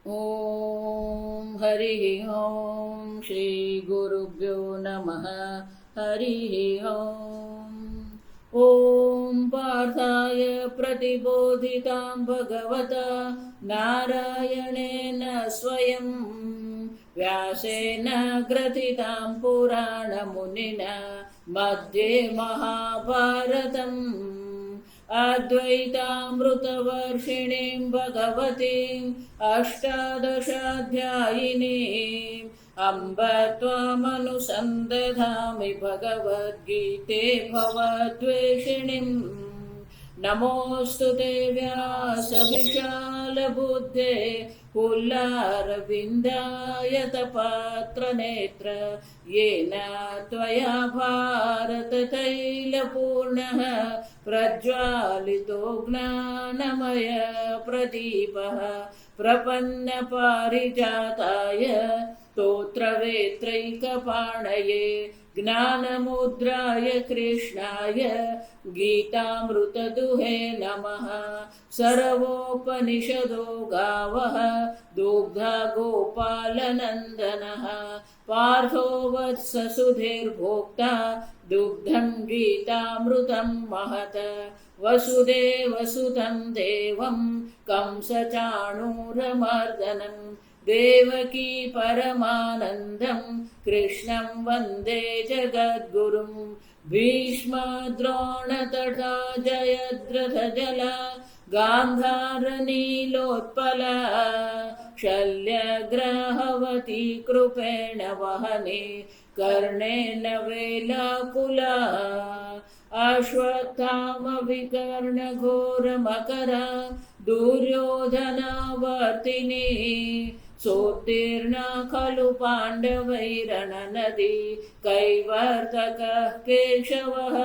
ॐ हरिः ॐ श्रीगुरुभ्यो नमः। हरिः ॐ। ॐ पार्थाय प्रतिबोधितां भगवता नारायणेन स्वयं व्यासेन ग्रथितां पुराणमुनिना मध्ये महाभारतम् अद्वैतामृतवर्षिणीं भगवतीम् अष्टादशाध्यायिनीम् अम्ब त्वामनुसन्दधामि भगवद्गीते भवद्वेषिणीम्। नमोऽस्तु ते व्यासविशालबुद्धे पुल्लारविन्दायतपात्रनेत्र येन त्वया भारततैलपूर्णः प्रज्वालितो ज्ञानमय प्रदीपः प्रपन्नपारिजाताय स्तोत्रवेत्रैकपाणये ज्ञानमुद्राय कृष्णाय गीतामृतदुहे नमः। सर्वोपनिषदो गावः दुग्धा गोपालनन्दनः पार्थो वत्ससुधीर्भोक्ता दुग्धं गीतामृतं महत। वसुदेवसुतं देवं कंसचाणूरमर्दनं देवकी परमानन्दं कृष्णं वन्दे जगद्गुरुं। भीष्मद्रोणतटा जयद्रथजला गान्धारनीलोत्पला शल्यग्राहवती कृपेण वहने कर्णेन वेलाकुला अश्वत्थामविकर्णघोरमकरा दुर्योधनावर्तिनी सोत्तीर्णा खलु पाण्डवैरणनदी कैवर्तकः केशवः।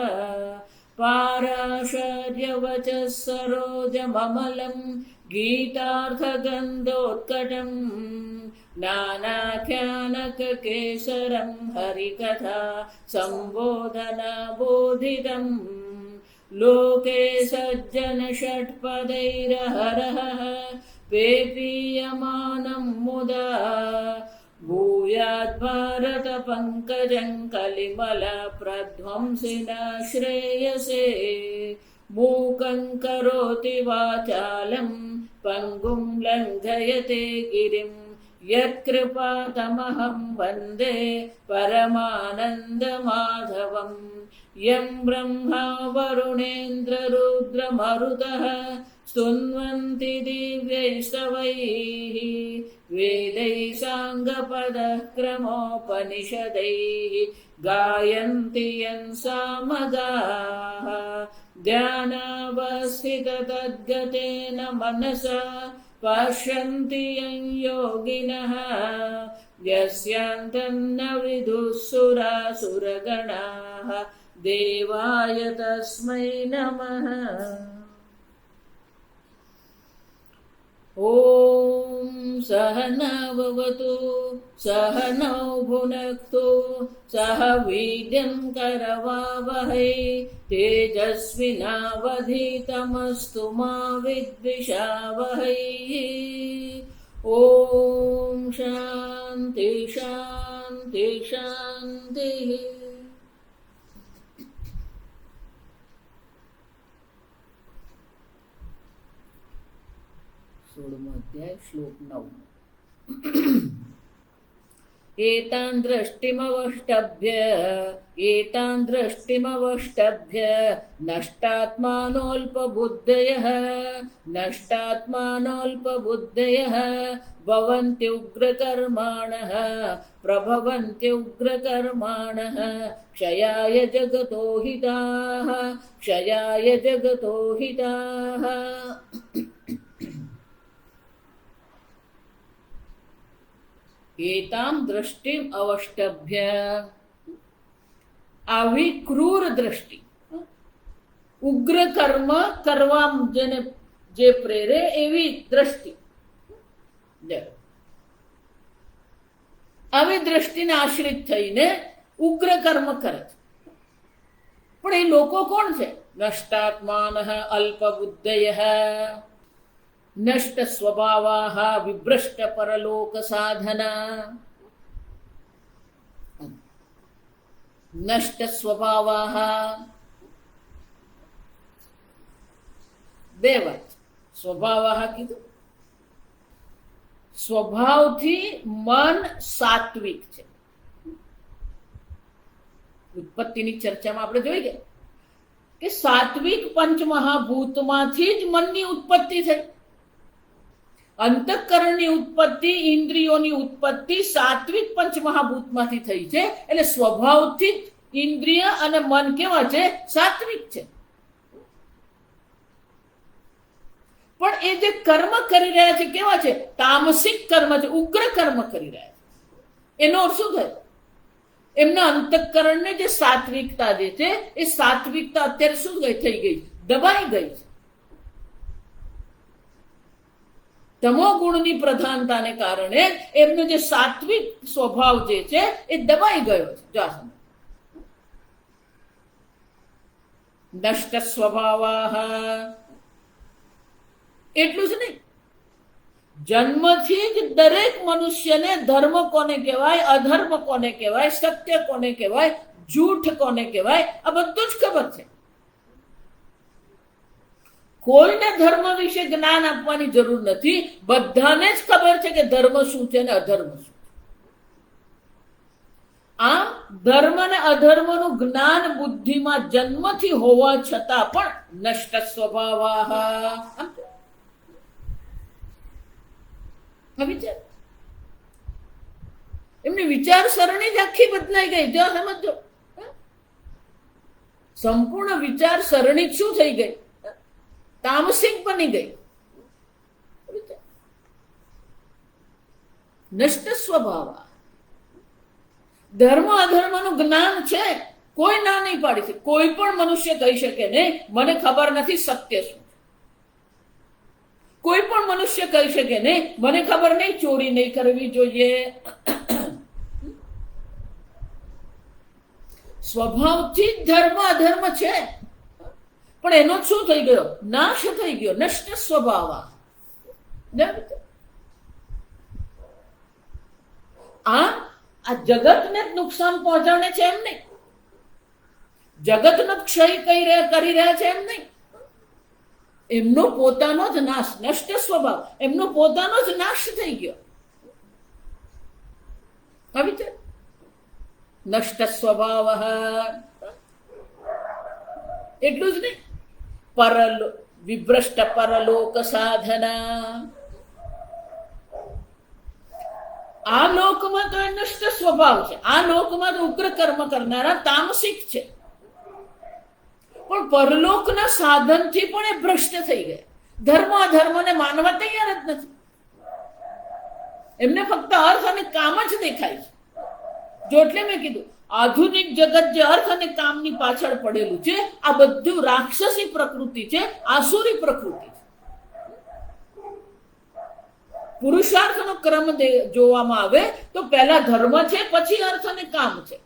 पाराशर्यवचः सरोजममलं गीतार्थगन्धोत्कटं नानाख्यानककेसरं हरिकथा सम्बोधनबोधितम्। लोके सज्जनषट्पदैरहरः पेपीयमानं मुदा भूयाद्भारतपङ्कजं कलिमलप्रध्वंसिना श्रेयसे। मूकं करोति वाचालं पङ्गुं लङ्घयते गिरिं यत्कृपातमहं वन्दे परमानन्दमाधवम्। यं ब्रह्मा वरुणेन्द्ररुद्रमरुतः स्तुन्वन्ति दिव्यैस्तवैः वेदैः साङ्गपदः क्रमोपनिषदैः गायन्ति यं सामगाः। ध्यानावस्थिततद्गतेन मनसा पश्यन्ति यं योगिनः यस्यान्तं न विदुः सुरासुरगणाः देवाय तस्मै नमः। ॐ सहनाववतु सहनौ भुनक्तु सह वीर्यं करवावहै तेजस्विनावधीतमस्तु मा विद्विषावहै। ॐ शान्ति शान्ति शान्तिः। सोळमोऽध्याय श्लोक 9। एतान् दृष्टिमवष्टभ्य नष्टात्मानोऽल्पबुद्धयः भवन्त्युग्रकर्माणः प्रभवन्त्युग्रकर्माणः क्षयाय जगतो हिताः। एतां दृष्टिम अवष्टभ्य આવી ક્રૂર દ્રષ્ટિ ઉગ્ર કર્મ કરવા જેને જે પ્રેરે એવી દ્રષ્ટિ આવી દ્રષ્ટિને આશ્રિત થઈને ઉગ્ર કર્મ કરે છે। પણ એ લોકો કોણ છે? નષ્ટાત્માનઃ અલ્પબુદ્ધયઃ। નષ્ટ સ્વભાવાહ વિભ્રષ્ટ પરલોક સાધના. નષ્ટ સ્વભાવાહ, બે વાત. સ્વભાવાહ કીધું, સ્વભાવથી મન સાત્વિક છે. ઉત્પત્તિની ચર્ચામાં આપણે જોઈ ગયા કે સાત્વિક પંચમહાભૂતમાંથી જ મનની ઉત્પત્તિ થઈ. અંતઃકરણની ઉત્પત્તિ, ઇન્દ્રિયોની ઉત્પત્તિ સાત્વિક પંચમહાભૂતમાંથી થઈ છે. એટલે સ્વભાવથી જ ઇન્દ્રિય અને મન કેવા છે? સાત્વિક છે. પણ એ જે કર્મ કરી રહ્યા છે કેવા છે? તામસિક કર્મ છે, ઉગ્ર કર્મ કરી રહ્યા છે. એનો અર્થ શું થાય? એમના અંતઃકરણને જે સાત્વિકતા જે છે એ સાત્વિકતા અત્યારે શું થઈ ગઈ? દબાઈ ગઈ છે. તમો ગુણની પ્રધાનતાને કારણે એમનો જે સાત્વિક સ્વભાવ જે છે એ દબાઈ ગયો છે. નષ્ટ સ્વભાવાહ, એટલું જ નહીં, જન્મથી જ દરેક મનુષ્યને ધર્મ કોને કહેવાય, અધર્મ કોને કહેવાય, સત્ય કોને કહેવાય, જૂઠ કોને કહેવાય, આ બધું જ ખબર છે. કોઈને ધર્મ વિશે જ્ઞાન આપવાની જરૂર નથી. બધાને જ ખબર છે કે ધર્મ શું છે અને અધર્મ શું છે. આમ ધર્મ અને અધર્મનું જ્ઞાન બુદ્ધિમાં જન્મથી હોવા છતાં પણ નષ્ટ સ્વભાવાહ. વિચાર, એમની વિચારસરણી જ આખી બદલાઈ ગઈ. જો સમજો, સંપૂર્ણ વિચારસરણી શું થઈ ગઈ? તામસિક બની ગઈ. નષ્ટ સ્વભાવ. ધર્મ અધર્મનું જ્ઞાન છે, કોઈ ના નહીં પાડી શકે. કોઈ પણ મનુષ્ય કહી શકે નહીં મને ખબર નથી સત્ય શું. કોઈ પણ મનુષ્ય કહી શકે નહીં મને ખબર નહીં ચોરી નહીં કરવી જોઈએ. સ્વભાવથી જ ધર્મ અધર્મ છે, પણ એનો શું થઈ ગયો? નાશ થઈ ગયો. નષ્ટ સ્વભાવ. આ જગતને જ નુકસાન પહોંચાડે છે એમ નહીં, જગતનો ક્ષય કરી રહ્યા છે એમ નહીં. એમનો પોતાનો જ નાશ, નષ્ટ સ્વભાવ, એમનો પોતાનો જ નાશ થઈ ગયો. હવે નષ્ટ સ્વભાવ. એટલું જ નહીં, વિભ્રષ્ટ પરલોક સાધના. આ લોકમાં તો એ નષ્ટ સ્વભાવ છે. આ લોકમાં તો ઉગ્ર કર્મ કરનારા તામસિક છે, પણ પરલોકના સાધનથી પણ એ ભ્રષ્ટ થઈ ગયા. ધર્મ અધર્મને માનવા તૈયાર જ નથી. એમને ફક્ત અર્થ અને કામ જ દેખાય છે. જો એટલે મેં કીધું, આધુનિક જગત જે અર્થ અને કામની પાછળ પડેલું છે, આ બધું રાક્ષસી પ્રકૃતિ છે, આસુરી પ્રકૃતિ છે. પુરુષાર્થનો ક્રમ જોવામાં આવે તો પહેલા ધર્મ છે, પછી અર્થ અને કામ છે.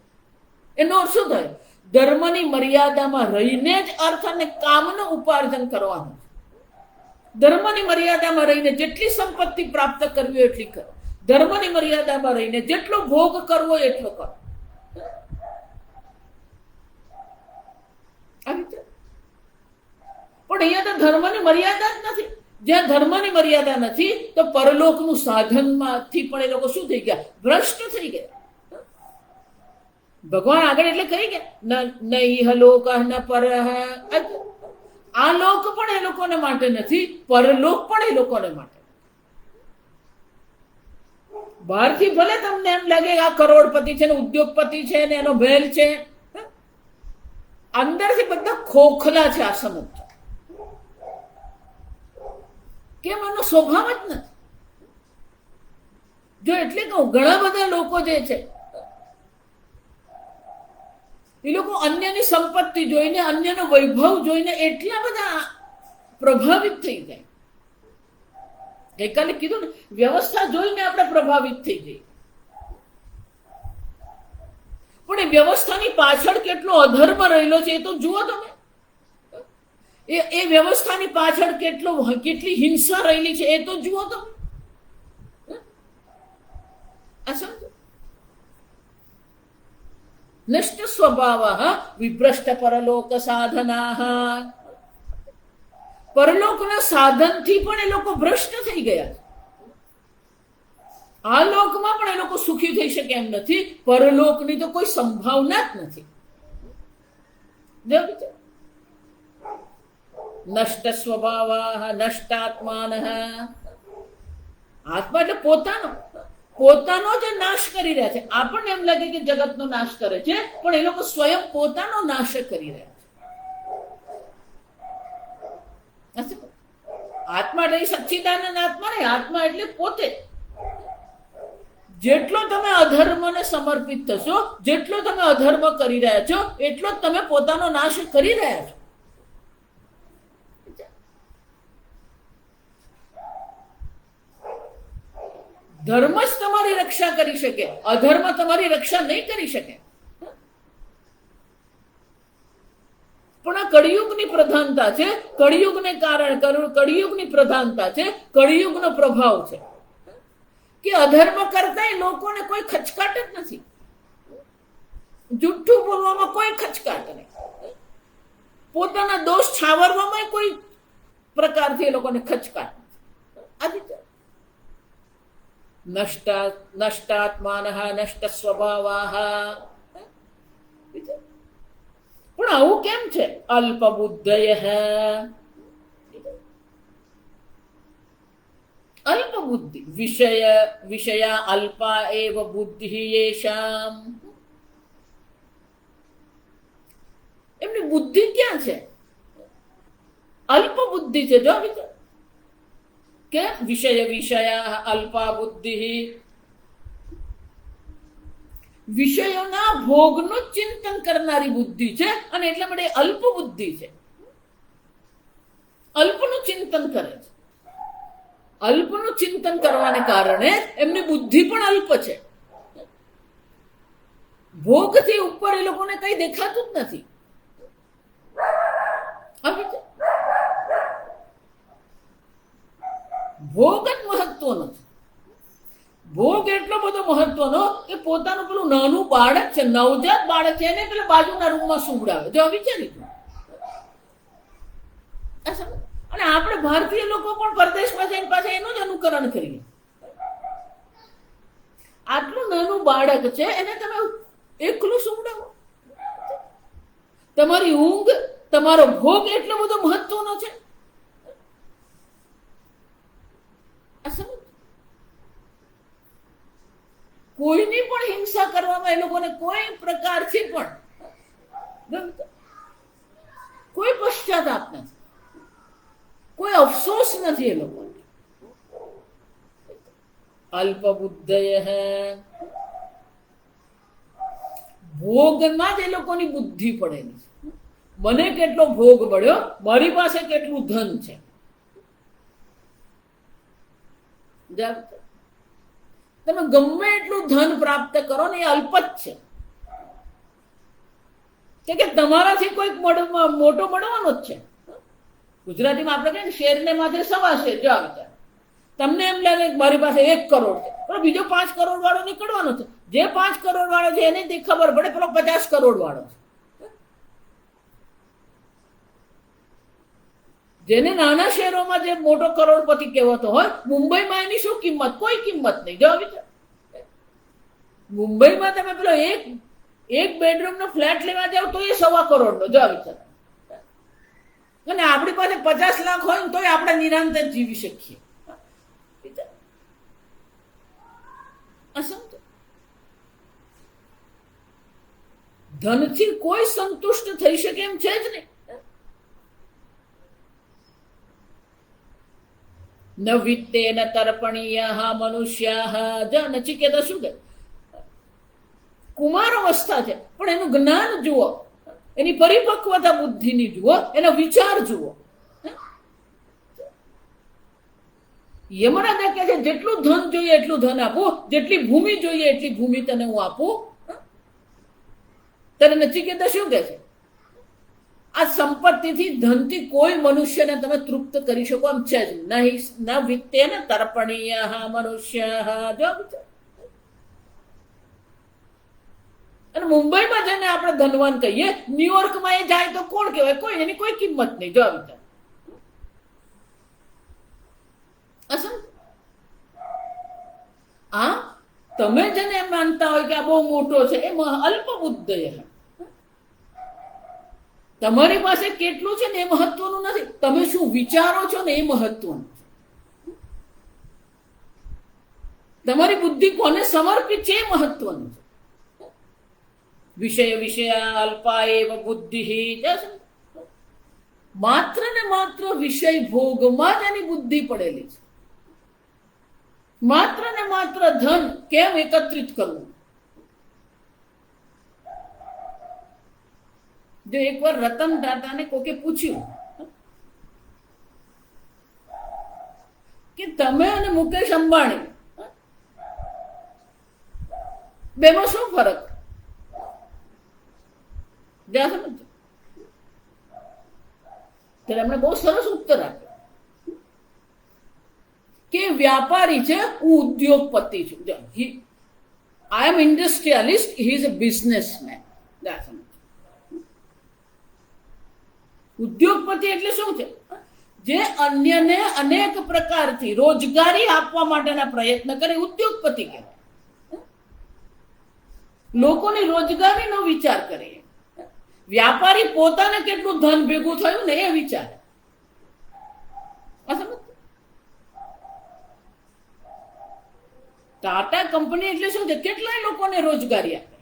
એનો અર્થ શું થાય? ધર્મની મર્યાદામાં રહીને જ અર્થ અને કામનું ઉપાર્જન કરવાનું. ધર્મની મર્યાદામાં રહીને જેટલી સંપત્તિ પ્રાપ્ત કરવી એટલી કરો. ધર્મની મર્યાદામાં રહીને જેટલો ભોગ કરવો એટલો કરો. પણ અહીંયા તો ધર્મની મર્યાદા જ નથી. જ્યાં ધર્મની મર્યાદા નથી તો પરલોકનું સાધનમાંથી પણ એ લોકો શું થઈ ગયા? ભ્રષ્ટ થઈ ગયા. ભગવાન આગળ એટલે કહી ગયા, નૈહ લોક ન પરહ. આ લોક પણ એ લોકોને માટે નથી, પરલોક પણ એ લોકોને માટે. બહારથી ભલે તમને એમ લાગે આ કરોડપતિ છે ને ઉદ્યોગપતિ છે ને એનો ભેલ છે, અંદરથી બધા ખોખલા છે. આ સમજ કેમ? એનો સ્વભાવ જ નથી. જો એટલે કહું, ઘણા બધા લોકો જે છે એ લોકો અન્યની સંપત્તિ જોઈને, અન્યનો વૈભવ જોઈને એટલા બધા પ્રભાવિત થઈ જાય. ગઈકાલે કીધું ને, વ્યવસ્થા જોઈને આપણે પ્રભાવિત થઈ જઈએ. પણ એ વ્યવસ્થાની પાછળ કેટલો અધર્મ રહેલો છે એ તો જુઓ તમે. એ વ્યવસ્થાની પાછળ કેટલી હિંસા રહેલી છે એ તો જુઓ તો. આ સમજો. નષ્ટ સ્વભાવ વિભ્રષ્ટ પરલોક સાધના. પરલોકના સાધનથી પણ એ લોકો ભ્રષ્ટ થઈ ગયા. આ લોકમાં પણ એ લોકો સુખી થઈ શકે એમ નથી. પરલોકની તો કોઈ સંભાવના જ નથી. નષ્ટ સ્વભાવ નષ્ટાત્માન. આત્મા એટલે પોતાનો જે નાશ કરી રહ્યા છે. આપણને એમ લાગે કે જગતનો નાશ કરે છે, પણ એ લોકો સ્વયં પોતાનો નાશ કરી રહ્યા છે. આત્મા એટલે સચ્ચિદાનંદ આત્મા નહીં. આત્મા એટલે પોતે. જેટલો તમે અધર્મને સમર્પિત થશો, જેટલો તમે અધર્મ કરી રહ્યા છો, એટલો જ તમે પોતાનો નાશ કરી રહ્યા છો. ધર્મ જ તમારી રક્ષા કરી શકે, અધર્મ તમારી રક્ષા નહીં કરી શકે. પણ આ કળિયુગની પ્રધાનતા છે. કળિયુગને કારણે કળિયુગની પ્રધાનતા છે, કળિયુગનો પ્રભાવ છે કે અધર્મ કરતા લોકોને કોઈ ખચકાટ જ નથી. જુઠ્ઠું બોલવામાં કોઈ ખચકાટ નહીં. પોતાના દોષ છાવરવામાં કોઈ પ્રકારથી એ લોકોને ખચકાટ નથી. નષ્ટાત્માન નષ્ટ સ્વભાવ. પણ આવું કેમ છે? અલ્પ બુદ્ધય. અલ્પ બુદ્ધિ. વિષયા અલ્પા એવ બુદ્ધિ યેષામ. એમની બુદ્ધિ ક્યાં છે? અલ્પ બુદ્ધિ છે. જો કે વિષયા અલ્પા બુદ્ધિ. વિષયોના ભોગનું ચિંતન કરનારી બુદ્ધિ છે, અને એટલા માટે અલ્પ બુદ્ધિ છે. અલ્પનું ચિંતન કરે છે. અલ્પનું ચિંતન કરવાને કારણે એમની બુદ્ધિ પણ અલ્પ છે. ભોગથી ઉપર એ લોકોને કઈ દેખાતું જ નથી. ભોગ જ મહત્વનો છે. ભોગ એટલો બધો મહત્વનો કે પોતાનું પેલું નાનું બાળક છે, નવજાત બાળક છે, એને પેલા બાજુના રૂમમાં સુવડાવે. જો વિચારી અને આપણે ભારતીય લોકો પણ પરદેશમાં જઈને પાછા એનું જ અનુકરણ કરીએ. આટલું નાનું બાળક છે, એને તમે એકલું સુવડાવો. તમારી ઊંઘ, તમારો ભોગ એટલો બધો મહત્વનો છે. કોઈની પણ હિંસા કરવામાં એ લોકોને કોઈ પ્રકારથી પણ કોઈ પશ્ચાતાપ નથી, કોઈ અફસોસ નથી એ લોકોને. અલ્પ બુદ્ધય. ભોગમાં જ એ લોકોની બુદ્ધિ પડેલી છે. મને કેટલો ભોગ મળ્યો, મારી પાસે કેટલું ધન છે. તમે ગમે એટલું ધન પ્રાપ્ત કરો ને, એ અલ્પ જ છે કે તમારાથી કોઈક મોટો મળવાનો જ છે. ગુજરાતીમાં આપણે કહીએ શેરને માથે સવા શેર. જો વિચાર, તમને એમ લાગે કે મારી પાસે 1 કરોડ છે, પણ બીજો 5 કરોડ વાળો નીકળવાનો છે. જે 5 કરોડ વાળો છે એને ખબર પડે પેલો 50 કરોડ વાળો છે. જેને નાના શહેરોમાં જે મોટો કરોડપતિ કહેવાતો હોય, મુંબઈમાં એની શું કિંમત? કોઈ કિંમત નહીં. જો વિચાર, મુંબઈમાં તમે પેલો એક બેડરૂમનો ફ્લેટ લેવા જાવ તો એ 1.25 કરોડનો. જો વિચાર, અને આપણી પાસે 50 લાખ હોય ને તોય આપણે નિરાંત જ જીવી શકીએ. ધનથી કોઈ સંતુષ્ટ થઈ શકે એમ છે જ નહીં. ન વિત્તેન તર્પણીયા મનુષ્યા. જ નચિકેતા શું કહે? કુમાર અવસ્થા છે, પણ એનું જ્ઞાન જુઓ, એની પરિપક્વતા બુદ્ધિની જુઓ, એનો વિચાર જુઓ. યમરાજા કહે છે જેટલું ધન જોઈએ એટલું ધન આપું, જેટલી ભૂમિ જોઈએ એટલી ભૂમિ તને હું આપું. ત્યારે નચિકેતા શું કહે છે? આ સંપત્તિથી, ધનથી કોઈ મનુષ્યને તમે તૃપ્ત કરી શકો એમ છે જ નહીં. ન વિત્તેન તર્પણીય મનુષ્ય. અને મુંબઈમાં જઈને આપણે ધનવાન કહીએ, ન્યુયોર્કમાં એ જાય તો કોણ કહેવાય? કોઈ, એની કોઈ કિંમત નહીં. જો વિચાર, આ તમે જેને એમ માનતા હોય કે આ બહુ મોટો છે, એ અલ્પ બુદ્ધય. તમારી પાસે કેટલું છે ને એ મહત્વનું નથી, તમે શું વિચારો છો ને એ મહત્વનું છે. તમારી બુદ્ધિ કોને સમર્પિત છે એ મહત્વનું છે. વિષય અલ્પા એવ બુદ્ધિ. માત્ર ને માત્ર વિષય ભોગમાં જ એની બુદ્ધિ પડેલી છે. માત્ર ને માત્ર ધન કેમ એકત્રિત કરવું. જો એકવાર રતન ટાટાને કોકે પૂછ્યું કે તમે અને મુકેશ અંબાણી બેમાં શું ફરક? ત્યારે એમણે બહુ સરસ ઉત્તર આપ્યો કે વ્યાપારી છે, હું ઉદ્યોગપતિ છું. I am industrialist, he is a businessman. ઉદ્યોગપતિ એટલે શું છે? જે અન્યને અનેક પ્રકારથી રોજગારી આપવા માટેના પ્રયત્ન કરે, ઉદ્યોગપતિ કહેવાય. લોકોની રોજગારીનો વિચાર કરે. વ્યાપારી પોતાને કેટલું ધન ભેગું થયું ને એ વિચારે. ટાટા કંપની એટલે શું છે? કેટલાય લોકોને રોજગારી આપે.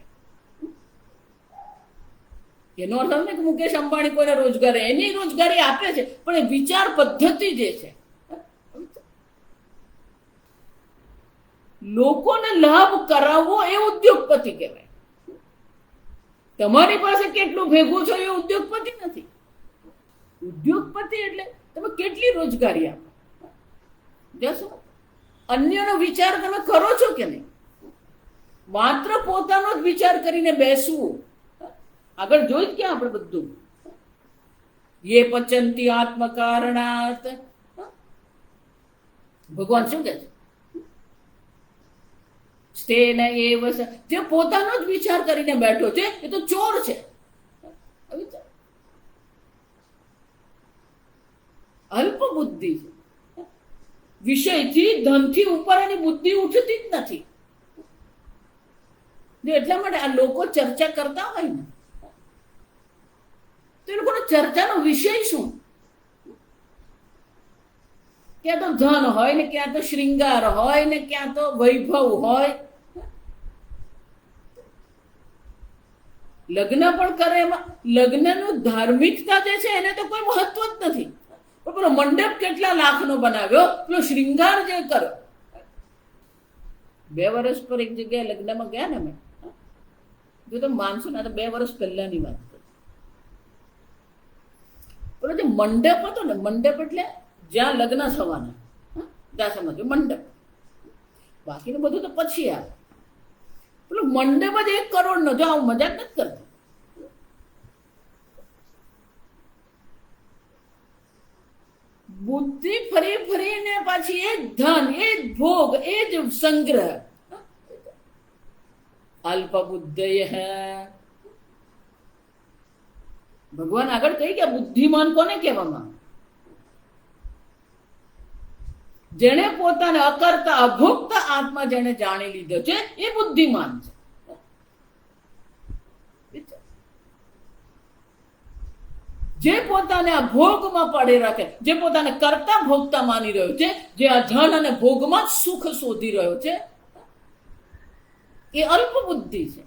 એનો અર્થ નથી કે મુકેશ અંબાણી કોઈને રોજગારી, એની રોજગારી આપે છે, પણ એ વિચાર પદ્ધતિ જે છે, લોકોને લાભ કરાવવો, એ ઉદ્યોગપતિ કહેવાય. તમારી પાસે કેટલું ભેગું છે એ ઉદ્યોગપતિ નથી. ઉદ્યોગપતિ એટલે તમે કેટલી રોજગારી આપો. જશો અન્યનો વિચાર તમે કરો છો કે નહીં? માત્ર પોતાનો જ વિચાર કરીને બેસવું. આગળ જોઈ ક્યાં આપણે બધું યે પચંતી આત્મકારણાત. ભગવાન શું કહે છે? સ્થેન એવ. જે પોતાનો જ વિચાર કરીને બેઠો છે એ તો ચોર છે. અલ્પ બુદ્ધિ છે. વિષયથી, ધનથી ઉપર એની બુદ્ધિ ઉઠતી જ નથી. એટલા માટે આ લોકો ચર્ચા કરતા હોય ને, તો એ લોકોનો ચર્ચાનો વિષય શું? ક્યાં તો ધન હોય ને, ક્યાં તો શ્રૃંગાર હોય ને, ક્યાં તો વૈભવ હોય. લગ્ન પણ કરે, એમાં લગ્નનું ધાર્મિકતા જે છે એને તો કોઈ મહત્વ જ નથી. પણ પેલો મંડપ કેટલા લાખનો બનાવ્યો, પેલો શ્રૃંગાર જે કર્યો. 2 વર્ષ પર એક જગ્યાએ લગ્નમાં ગયા ને અમે, જો તમે માનશો ને, તો 2 વર્ષ પહેલાની વાત કરી. પેલો જે મંડપ હતો ને, મંડપ એટલે જ્યાં લગ્ન થવાના, ત્યાં સમજો મંડપ. બાકીનું બધું તો પછી આવે. પેલો મંડપ જ 1 કરોડનો. જો આવું મજાક નથી કરતો. બુદ્ધિ ફરી ફરીને પાછી એ જ ધન, એ જ ભોગ, એ જ સંગ્રહ. અલ્પ બુદ્ધય. ભગવાન આગળ કહી ગયા બુદ્ધિમાન કોને કહેવામાં? જેણે પોતાને અકર્તા અભોક્તા આત્મા જેણે જાણી લીધો છે એ બુદ્ધિમાન છે. જે પોતાને આ ભોગમાં પડે રાખે, જે પોતાને કરતા ભોગતા માની રહ્યો છે, જે આ ધન અને ભોગમાં જ સુખ શોધી રહ્યો છે, એ અલ્પ બુદ્ધિ છે.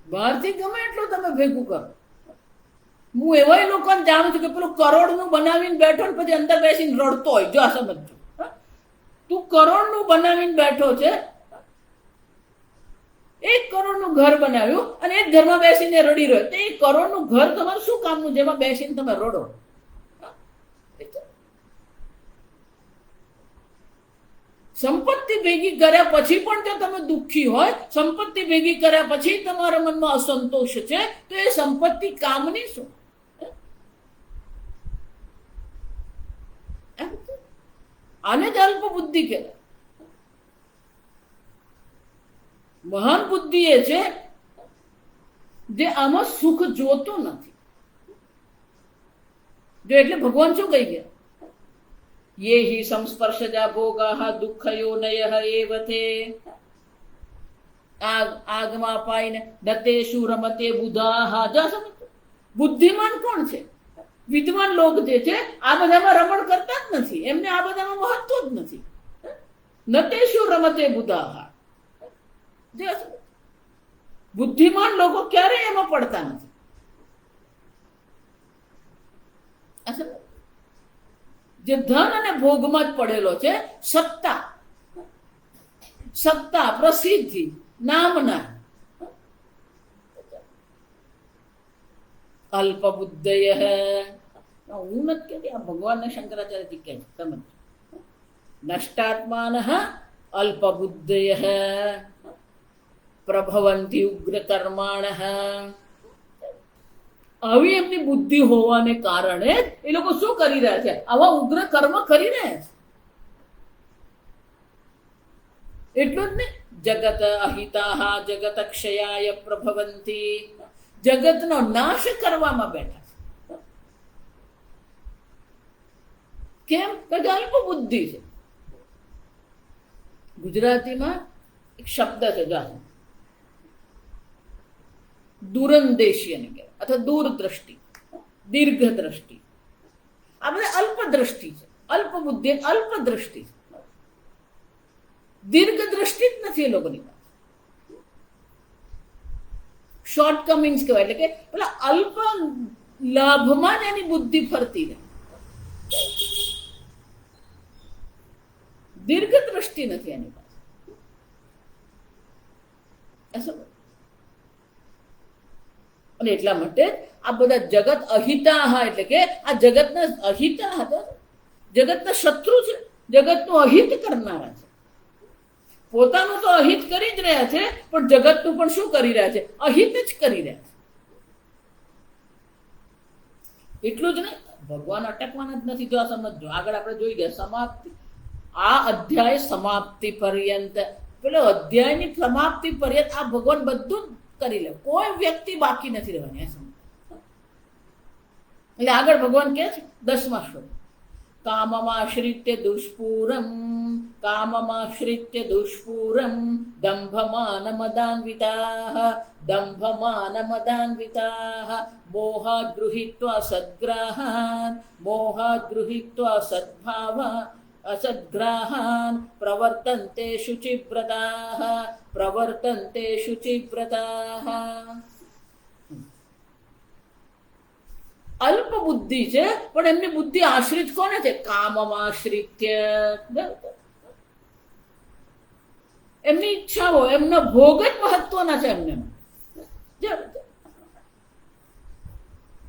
બહારથી ગમે એટલું તમે ભેગું કરો. હું એવા લોકોને જાણું છું કે પેલું કરોડનું બનાવીને બેઠો ને પછી અંદર બેસીને રડતો હોય. જો આ સમજજો, તું કરોડનું બનાવીને બેઠો છે, 1 કરોડનું ઘર બનાવ્યું અને એક ઘરમાં બેસીને રડી રહ્યો. તો 1 કરોડનું ઘર તમારું શું કામનું જેમાં બેસીને તમે રડો? સંપત્તિ ભેગી કર્યા પછી પણ જો તમે દુઃખી હોય, સંપત્તિ ભેગી કર્યા પછી તમારા મનમાં અસંતોષ છે, તો એ સંપત્તિ કામની શું? આને જ અલ્પ બુદ્ધિ કહેવાય. મહાન બુદ્ધિ એ છે જે આમાં સુખ જોતો નથી. જો એટલે ભગવાન શું કહી ગયા? યે હિ સંસ્પર્શજા ભોગાઃ દુઃખયોનયઃ એવ તે. આગમાં પાઈને દતેષુ રમતે બુધાઃ. બુદ્ધિમાન કોણ છે? વિદ્વાન લોક જે છે આ બધામાં રમણ કરતા જ નથી, એમને આ બધામાં મહત્વ જ નથી. નતેષુ રમતે બુધાઃ. બુદ્ધિમાન લોકો ક્યારેય એમાં પડતા નથી. જે ધન અને ભોગમાં જ પડેલો છે, સત્તા, સત્તા, પ્રસિદ્ધિ, નામના. અલ્પ બુદ્ધય. હું નથી કહેતી, આ ભગવાનને શંકરાચાર્યજી કહે છે. સમજ. નષ્ટાત્માન અલ્પ બુદ્ધય પ્રભવંતી ઉગ્ર કર્માણ. આવી એમની બુદ્ધિ હોવાને કારણે એ લોકો શું કરી રહ્યા છે? આવા ઉગ્ર કર્મ કરી રહ્યા છે. એટલું જ ને, જગત અહિતા જગત ક્ષયાય પ્રભવંતી. જગતનો નાશ કરવામાં બેઠા છે. કેમ? કે અલ્પ બુદ્ધિ છે. ગુજરાતીમાં એક શબ્દ છે, દૂરંદેશીને કહેવાય, અથવા દૂરદ્રષ્ટિ, દીર્ઘ દ્રષ્ટિ. આ બધા અલ્પ દ્રષ્ટિ છે. અલ્પ બુદ્ધિ, અલ્પ દ્રષ્ટિ છે. દીર્ઘ દ્રષ્ટિ જ નથી એ લોકોની પાસે. શોર્ટ કમિંગ્સ કહેવાય, એટલે કે પેલા અલ્પ લાભમાં જ એની બુદ્ધિ ફરતી રહે. દીર્ઘ દ્રષ્ટિ નથી એની પાસે. અને એટલા માટે આ બધા જગત અહિતા, એટલે કે આ જગતના અહિતા હતા, જગતના શત્રુ છે, જગતનું અહિત કરનારા છે. પોતાનું તો અહિત કરી જ રહ્યા છે, પણ જગતનું પણ શું કરી રહ્યા છે? અહિત જ કરી રહ્યા છે. એટલું જ નહીં, ભગવાન અટકવાના જ નથી. જો આ સમજો, આગળ આપણે જોઈ ગયા સમાપ્તિ. આ અધ્યાય સમાપ્તિ પર્યંત, પેલો અધ્યાયની સમાપ્તિ પર્યંત આ ભગવાન બધું કરી લે, કોઈ વ્યક્તિ બાકી નથી રહેવાની. એટલે આગળ ભગવાન કહે છે 10મા શ્લોક, કામમાશ્રિત્ય દુષ્પૂરમ, કામમાશ્રિત્ય દુષ્પૂરમ દંભમાન મદાન્વિતાઃ, દંભમાન મદાન્વિતાઃ મોહાદ ગૃહીત્વા સદ્ગ્રાહાન, મોહાદ ગૃહીત્વા સદ્ભાવા અસદ્ગ્રાહાન પ્રવર્તન્તે શુચિવ્રતાઃ, પ્રવર્તન્તે શુચિવ્રતાઃ. અલ્પ બુદ્ધિ છે, પણ એમની બુદ્ધિ આશ્રિત કોને છે? કામમાશ્રિત્ય. એમની ઈચ્છાઓ, એમના ભોગ જ મહત્વના છે એમને.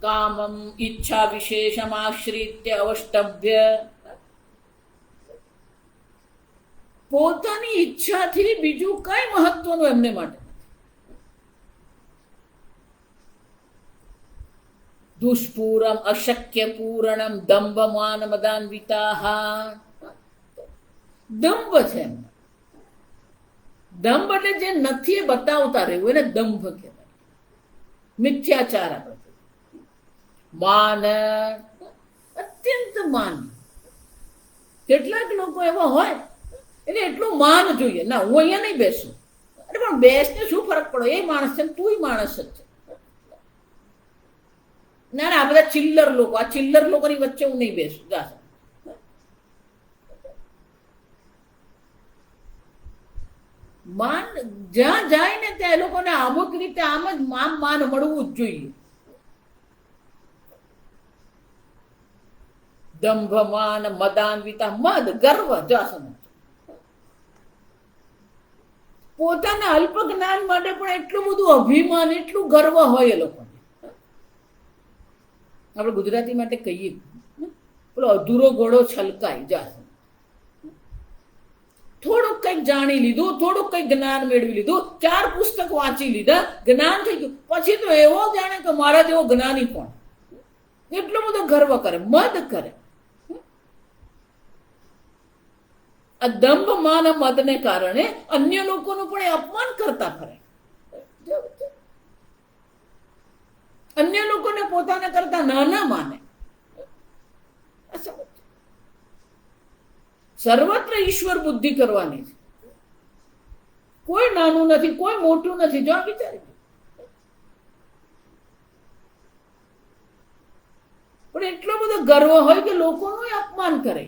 કામમ ઈચ્છા વિશેષમ આશ્રિત્ય અવષ્ટભ્ય. પોતાની ઈચ્છાથી બીજું કઈ મહત્વનું એમને માટે. દુષ્પૂરમ અશક્ય પૂરણમ દંભમાન મદાન્વિતાઃ. દંભ છે એમને. દંભ એટલે જે નથી એ બતાવતા રહેવું, એને દંભ કહેવાય. મિથ્યાચાર આપણે. માન, અત્યંત માન. કેટલાક લોકો એવા હોય એટલે એટલું માન જોઈએ, ના હું અહીંયા નહીં બેસું. અરે પણ બેસને શું ફરક પડે? એ માણસ છે, તું માણસ જ છે. ના ના, આ બધા ચિલ્લર લોકો, આ ચિલ્લર લોકોની વચ્ચે હું નહીં બેસું. માન જ્યાં જાય ને ત્યાં એ લોકોને અમુક રીતે આમ જ માન મળવું જ જોઈએ. દંભમાન મદાન્વિતા, મદ, ગર્વ. પોતાના અલ્પ જ્ઞાન માટે પણ એટલું બધું અભિમાન, એટલું ગર્વ હોય એ લોકોને. આપણે ગુજરાતી માટે કહીએ, પેલો અધૂરો ઘોડો છલકાય. જા થોડુંક કંઈક જાણી લીધું, થોડુંક કંઈક જ્ઞાન મેળવી લીધું, 4 પુસ્તક વાંચી લીધા, જ્ઞાન થઈ ગયું, પછી તો એવો જાણે કે મારા જેવો જ્ઞાની કોણ. એટલો બધો ગર્વ કરે, મદ કરે. આ દંભ માન મદને કારણે અન્ય લોકોનું પણ એ અપમાન કરતા ફરે. અન્ય લોકોને પોતાના કરતા નાના માને. સર્વત્ર ઈશ્વર બુદ્ધિ કરવાની છે. કોઈ નાનું નથી, કોઈ મોટું નથી. જો વિચારી, પણ એટલો બધો ગર્વ હોય કે લોકોનું અપમાન કરે.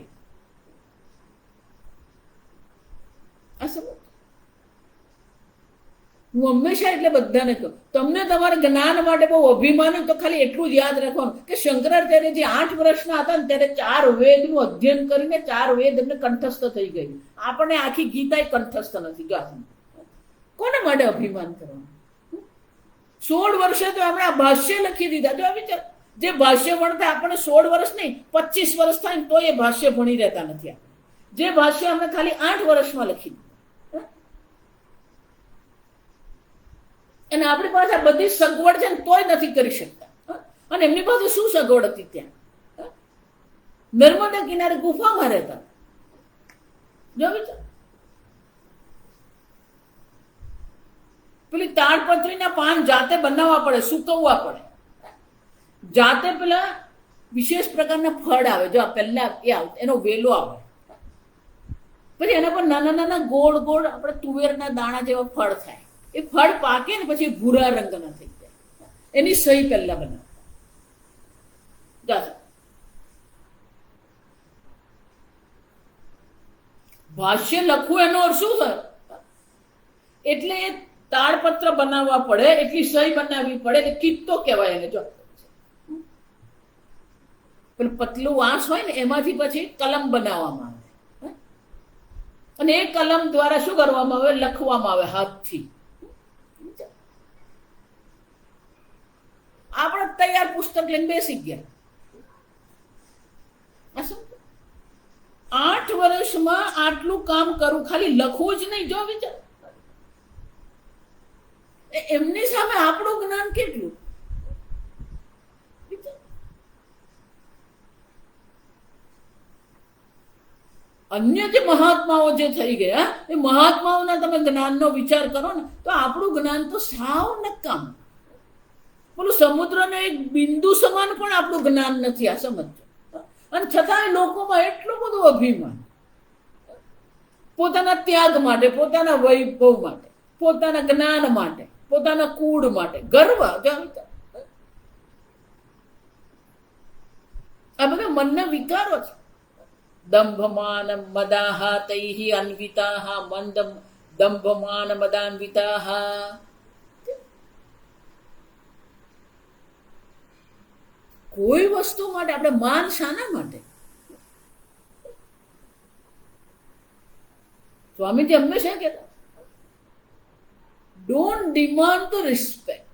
હું હંમેશા એટલે બધાને કહું, તમને તમારા જ્ઞાન માટે બહુ અભિમાન તો ખાલી એટલું જ યાદ રાખવાનું કે શંકરાચાર્યજી 8 વર્ષના હતા ને ત્યારે 4 વેદનું અધ્યયન કરીને 4 વેદ એમને કંઠસ્થ થઈ ગયું. આપણને આખી ગીતા કંઠસ્થ નથી. જો કોને માટે અભિમાન કરવાનું? 16 વર્ષે તો આપણે આ ભાષ્ય લખી દીધા. જો વિચાર, જે ભાષ્ય ભણતા આપણને 16 વર્ષ નહીં 25 વર્ષ થાય ને તો એ ભાષ્ય ભણી રહેતા નથી. જે ભાષ્ય અમે ખાલી 8 વર્ષમાં લખી દીધું. અને આપણી પાસે આ બધી સગવડ છે ને તોય નથી કરી શકતા. અને એમની પાસે શું સગવડ હતી? ત્યાં નર્મદા કિનારે ગુફામાં રહેતા. જો વિચાર, પેલી તાડપત્રીના પાન જાતે બનાવવા પડે, સુકવવા પડે. જાતે પેલા વિશેષ પ્રકારના ફળ આવે. જો પહેલા એ આવે, એનો વેલો આવે, પછી એના પર નાના નાના ગોળ ગોળ આપણે તુવેરના દાણા જેવા ફળ થાય. એ ફળ પાકે ને પછી ભૂરા રંગના થઈ જાય. એની સહી પહેલા બનાવે. ભાષ્ય લખવું એનો અર્થ શું થાય? એટલે એ તાડપત્ર બનાવવા પડે, એટલી સહી બનાવવી પડે, એટલે કિત્તો કહેવાય એને. જો પેલું પતલું વાંસ હોય ને એમાંથી પછી કલમ બનાવવામાં આવે, અને એ કલમ દ્વારા શું કરવામાં આવે? લખવામાં આવે હાથથી. આપણે તૈયાર પુસ્તક લઈને બેસી ગયા. 8 વર્ષમાં આટલું કામ કરું, ખાલી લખવું જ નહીં. જો વિચાર, એમની સામે આપણું જ્ઞાન કેટલું. અન્ય જે મહાત્માઓ જે થઈ ગયા, એ મહાત્માઓના તમે જ્ઞાનનો વિચાર કરો ને તો આપણું જ્ઞાન તો સાવ નકામ. બોલું, સમુદ્રનો એક બિંદુ સમાન પણ આપણું જ્ઞાન નથી. આ સમજો. અને છતાંય લોકોમાં એટલું બધું અભિમાન, પોતાના ત્યાગ માટે, પોતાના વૈભવ માટે, પોતાના જ્ઞાન માટે, પોતાના કુળ માટે ગર્વ. આ બધા મનના વિકારો છે. દંભમાન મદાહા તૈહિ અન્વિતાહા મંદ દંભમાન મદાન્વિતાહા. કોઈ વસ્તુ માટે આપણે માન શાના માટે? સ્વામીજી હંમેશા કહેતા, ડોન્ટ ડિમાન્ડ ધ રિસ્પેક્ટ.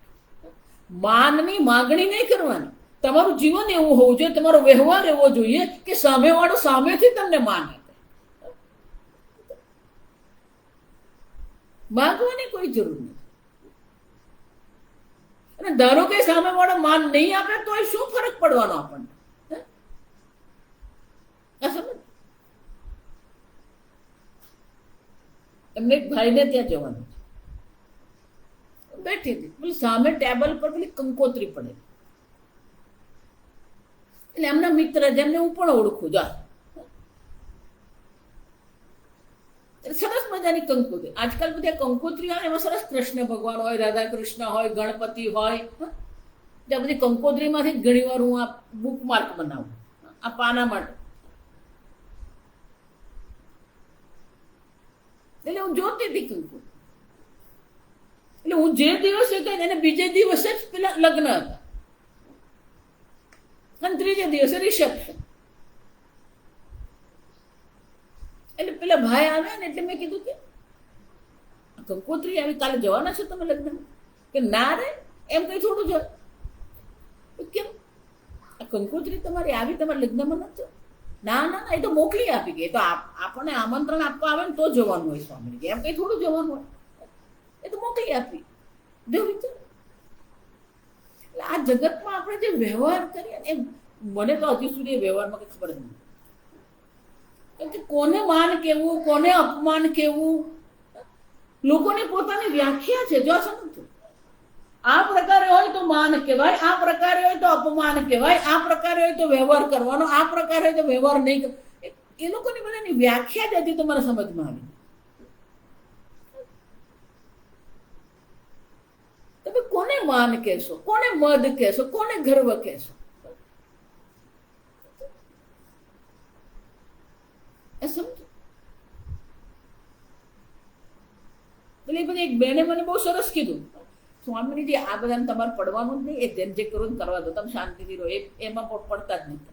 માનની માગણી નહીં કરવાની. તમારું જીવન એવું હોવું જોઈએ, તમારો વ્યવહાર એવો જોઈએ કે સામેવાળો સામેથી તમને માન આપે. માગવાની કોઈ જરૂર નથી. અને ધારો કે સામેવાળો માન નહીં આપે તો શું ફરક પડવાનો આપણને? એમને એક ભાઈને ત્યાં જવાનું છે. બેઠી હતી, સામે ટેબલ પર પેલી કંકોત્રી પડેલી. એટલે એમના મિત્ર, જેમને હું પણ ઓળખું, જા સરસ મજાની કંકોત્રી. આજકાલ બધી કંકોત્રી આવે એમાં સરસ કૃષ્ણ ભગવાન હોય, રાધા કૃષ્ણ હોય, ગણપતિ હોય. ત્યાં બધી કંકોત્રીમાંથી જ ઘણી વાર હું આ બુકમાર્ક બનાવું, આ પાના માટે. એટલે હું જોતી હતી કંકોત્રી. એટલે હું જે દિવસે ગઈ એને બીજે દિવસે જ પેલા લગ્ન હતા, અને ત્રીજે દિવસે રિસેપ્શન. એટલે પેલા ભાઈ આવ્યા ને એટલે મેં કીધું કે કંકોત્રી આવી, કાલે જવાના છો તમે લગ્ન? કે ના રે, એમ કઈ થોડું જ. કેમ આ કંકોત્રી તમારી આવી, તમારા લગ્નમાં નથી? ના ના ના, એ તો મોકલી આપી ગઈ. એ તો આપણને આમંત્રણ આપવા આવે ને તો જવાનું હોય સ્વામીજી, એમ કઈ થોડું જવાનું હોય. એ તો મોકલી આપી. જો વિચાર, એટલે આ જગતમાં આપણે જે વ્યવહાર કરીએ ને, મને તો હજી સુધી એ વ્યવહારમાં કઈ ખબર જ નથી. કેમ કે કોને માન કેવું, કોને અપમાન કેવું, લોકોની પોતાની વ્યાખ્યા છે. જો સમજો, આ પ્રકારે હોય તો માન કહેવાય, આ પ્રકારે હોય તો અપમાન કહેવાય, આ પ્રકારે હોય તો વ્યવહાર કરવાનો, આ પ્રકારે હોય તો વ્યવહાર નહીં કરવાનો. એ લોકોની બધાની વ્યાખ્યા જ હતી, તમારા સમજમાં આવી. તમે કોને માન કહેશો, કોને મદ કહેશો, કોને ગર્વ કહેશો? એ સમજો. એટલે એ બધી એક બેને મને બહુ સરસ કીધું, સ્વામીજી આ બધાને તમારે પડવાનું જ નહીં, એ જેમ જે કરો ને કરવા દો, તમે શાંતિથી રહો, એમાં પડતા જ નહીં.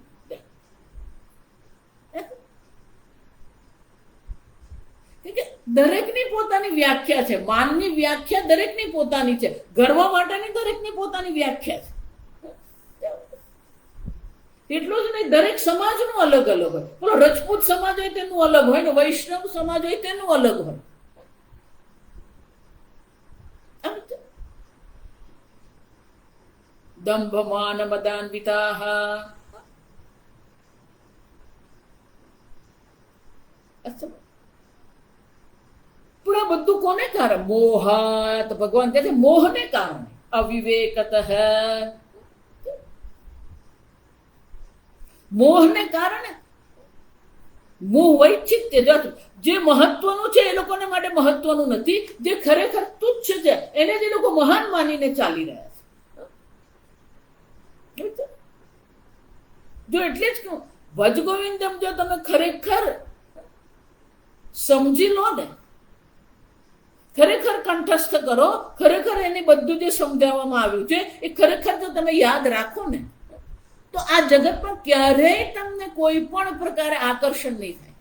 દરેકની પોતાની વ્યાખ્યા છે. માનની વ્યાખ્યા દરેકની પોતાની છે, ગર્વ માટેની દરેકની પોતાની વ્યાખ્યા છે. એટલું જ નહીં, દરેક સમાજનું અલગ અલગ હોય. બોલો, રજપૂત સમાજ હોય તેનું અલગ હોય ને વૈષ્ણવ સમાજ હોય તેનું અલગ હોય. દંભ માન મદાન્વિતાઃ, પણ આ બધું કોને કારણે? મોહાત. ભગવાન કહે છે મોહને કારણે. અવિવેકતઃ, મોહને કારણે. મોહ વૈચિત્ય, જે મહત્વનું છે એ લોકોને માટે મહત્વનું નથી, જે ખરેખર તુચ્છ છે એને જે લોકો મહાન માનીને ચાલી રહ્યા છે. જો એટલે જ કહું, ભજ ગોવિંદમ જો તમે ખરેખર સમજી લો ને, ખરેખર કંઠસ્થ કરો, ખરેખર એને બધું જે સમજાવવામાં આવ્યું છે એ ખરેખર જો તમે યાદ રાખો ને, તો આ જગતમાં ક્યારેય તમને કોઈ પણ પ્રકારે આકર્ષણ નહીં થાય.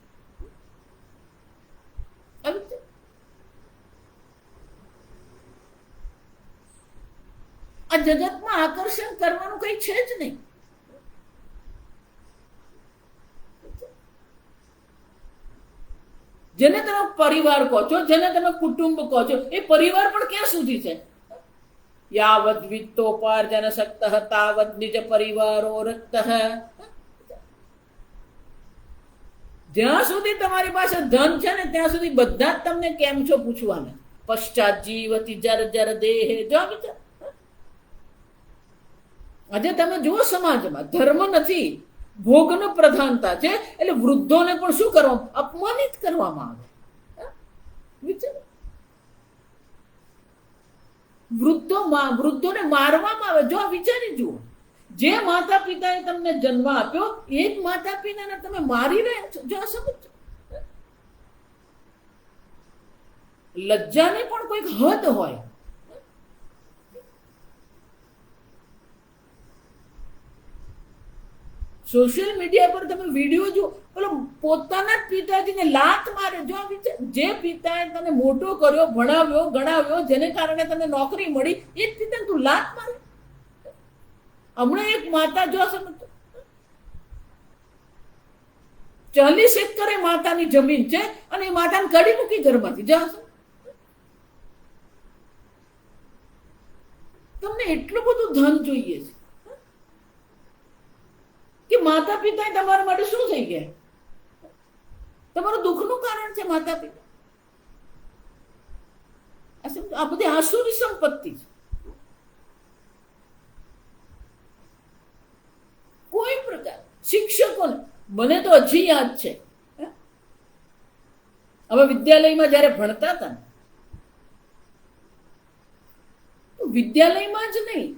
આ જગતમાં આકર્ષણ કરવાનું કઈ છે જ નહીં. જેને તમે પરિવાર કહો છો, જેને તમે કુટુંબ કહો છો, એ પરિવાર પણ ક્યાં સુધી છે? યાવદ વિત્તોપાર્જન શક્તઃ તાવદ નિજ પરિવારો રક્તઃ. જ્યાં સુધી તમારી પાસે ધન છે ને ત્યાં સુધી બધા જ તમને કેમ છો પૂછવાના. પશ્ચાત જીવતી જર્જર દેહે. જો વિચાર, આજે તમે જુઓ સમાજમાં ધર્મ નથી, ભોગનો પ્રધાનતા છે, એટલે વૃદ્ધોને પણ શું કરવામાં? અપમાનિત કરવામાં આવે. વિચાર, વૃદ્ધોને મારવામાં આવે. જો વિચારી જુઓ, જે માતા પિતાએ તમને જન્મ આપ્યો એ જ માતા પિતાને તમે મારી રહ્યા છો. જો સમજો, લજ્જાની પણ કોઈક હદ હોય. સોશિયલ મીડિયા પર તમે વિડીયો જો, પેલો પોતાના જ પિતાજીને લાત મારે. જો જે પિતાએ તને મોટો કર્યો, ભણાવ્યો, ગણાવ્યો, જેને કારણે તને નોકરી મળી, એ જ પિતાને તું લાત મારે. હમણાં એક માતા જો સમજો, 40 એકરે માતાની જમીન છે અને એ માતાને કાઢી મૂકી ઘરમાંથી. જો તમને એટલું બધું ધન જોઈએ છે કે માતા પિતા તમારા માટે શું થઈ ગયા? તમારું દુઃખનું કારણ છે માતા પિતા. આ બધી આસુરી સંપત્તિ છે. કોઈ પ્રકાર શિક્ષકોને, મને તો હજી યાદ છે, અમે વિદ્યાલયમાં જયારે ભણતા હતા, વિદ્યાલયમાં જ નહીં,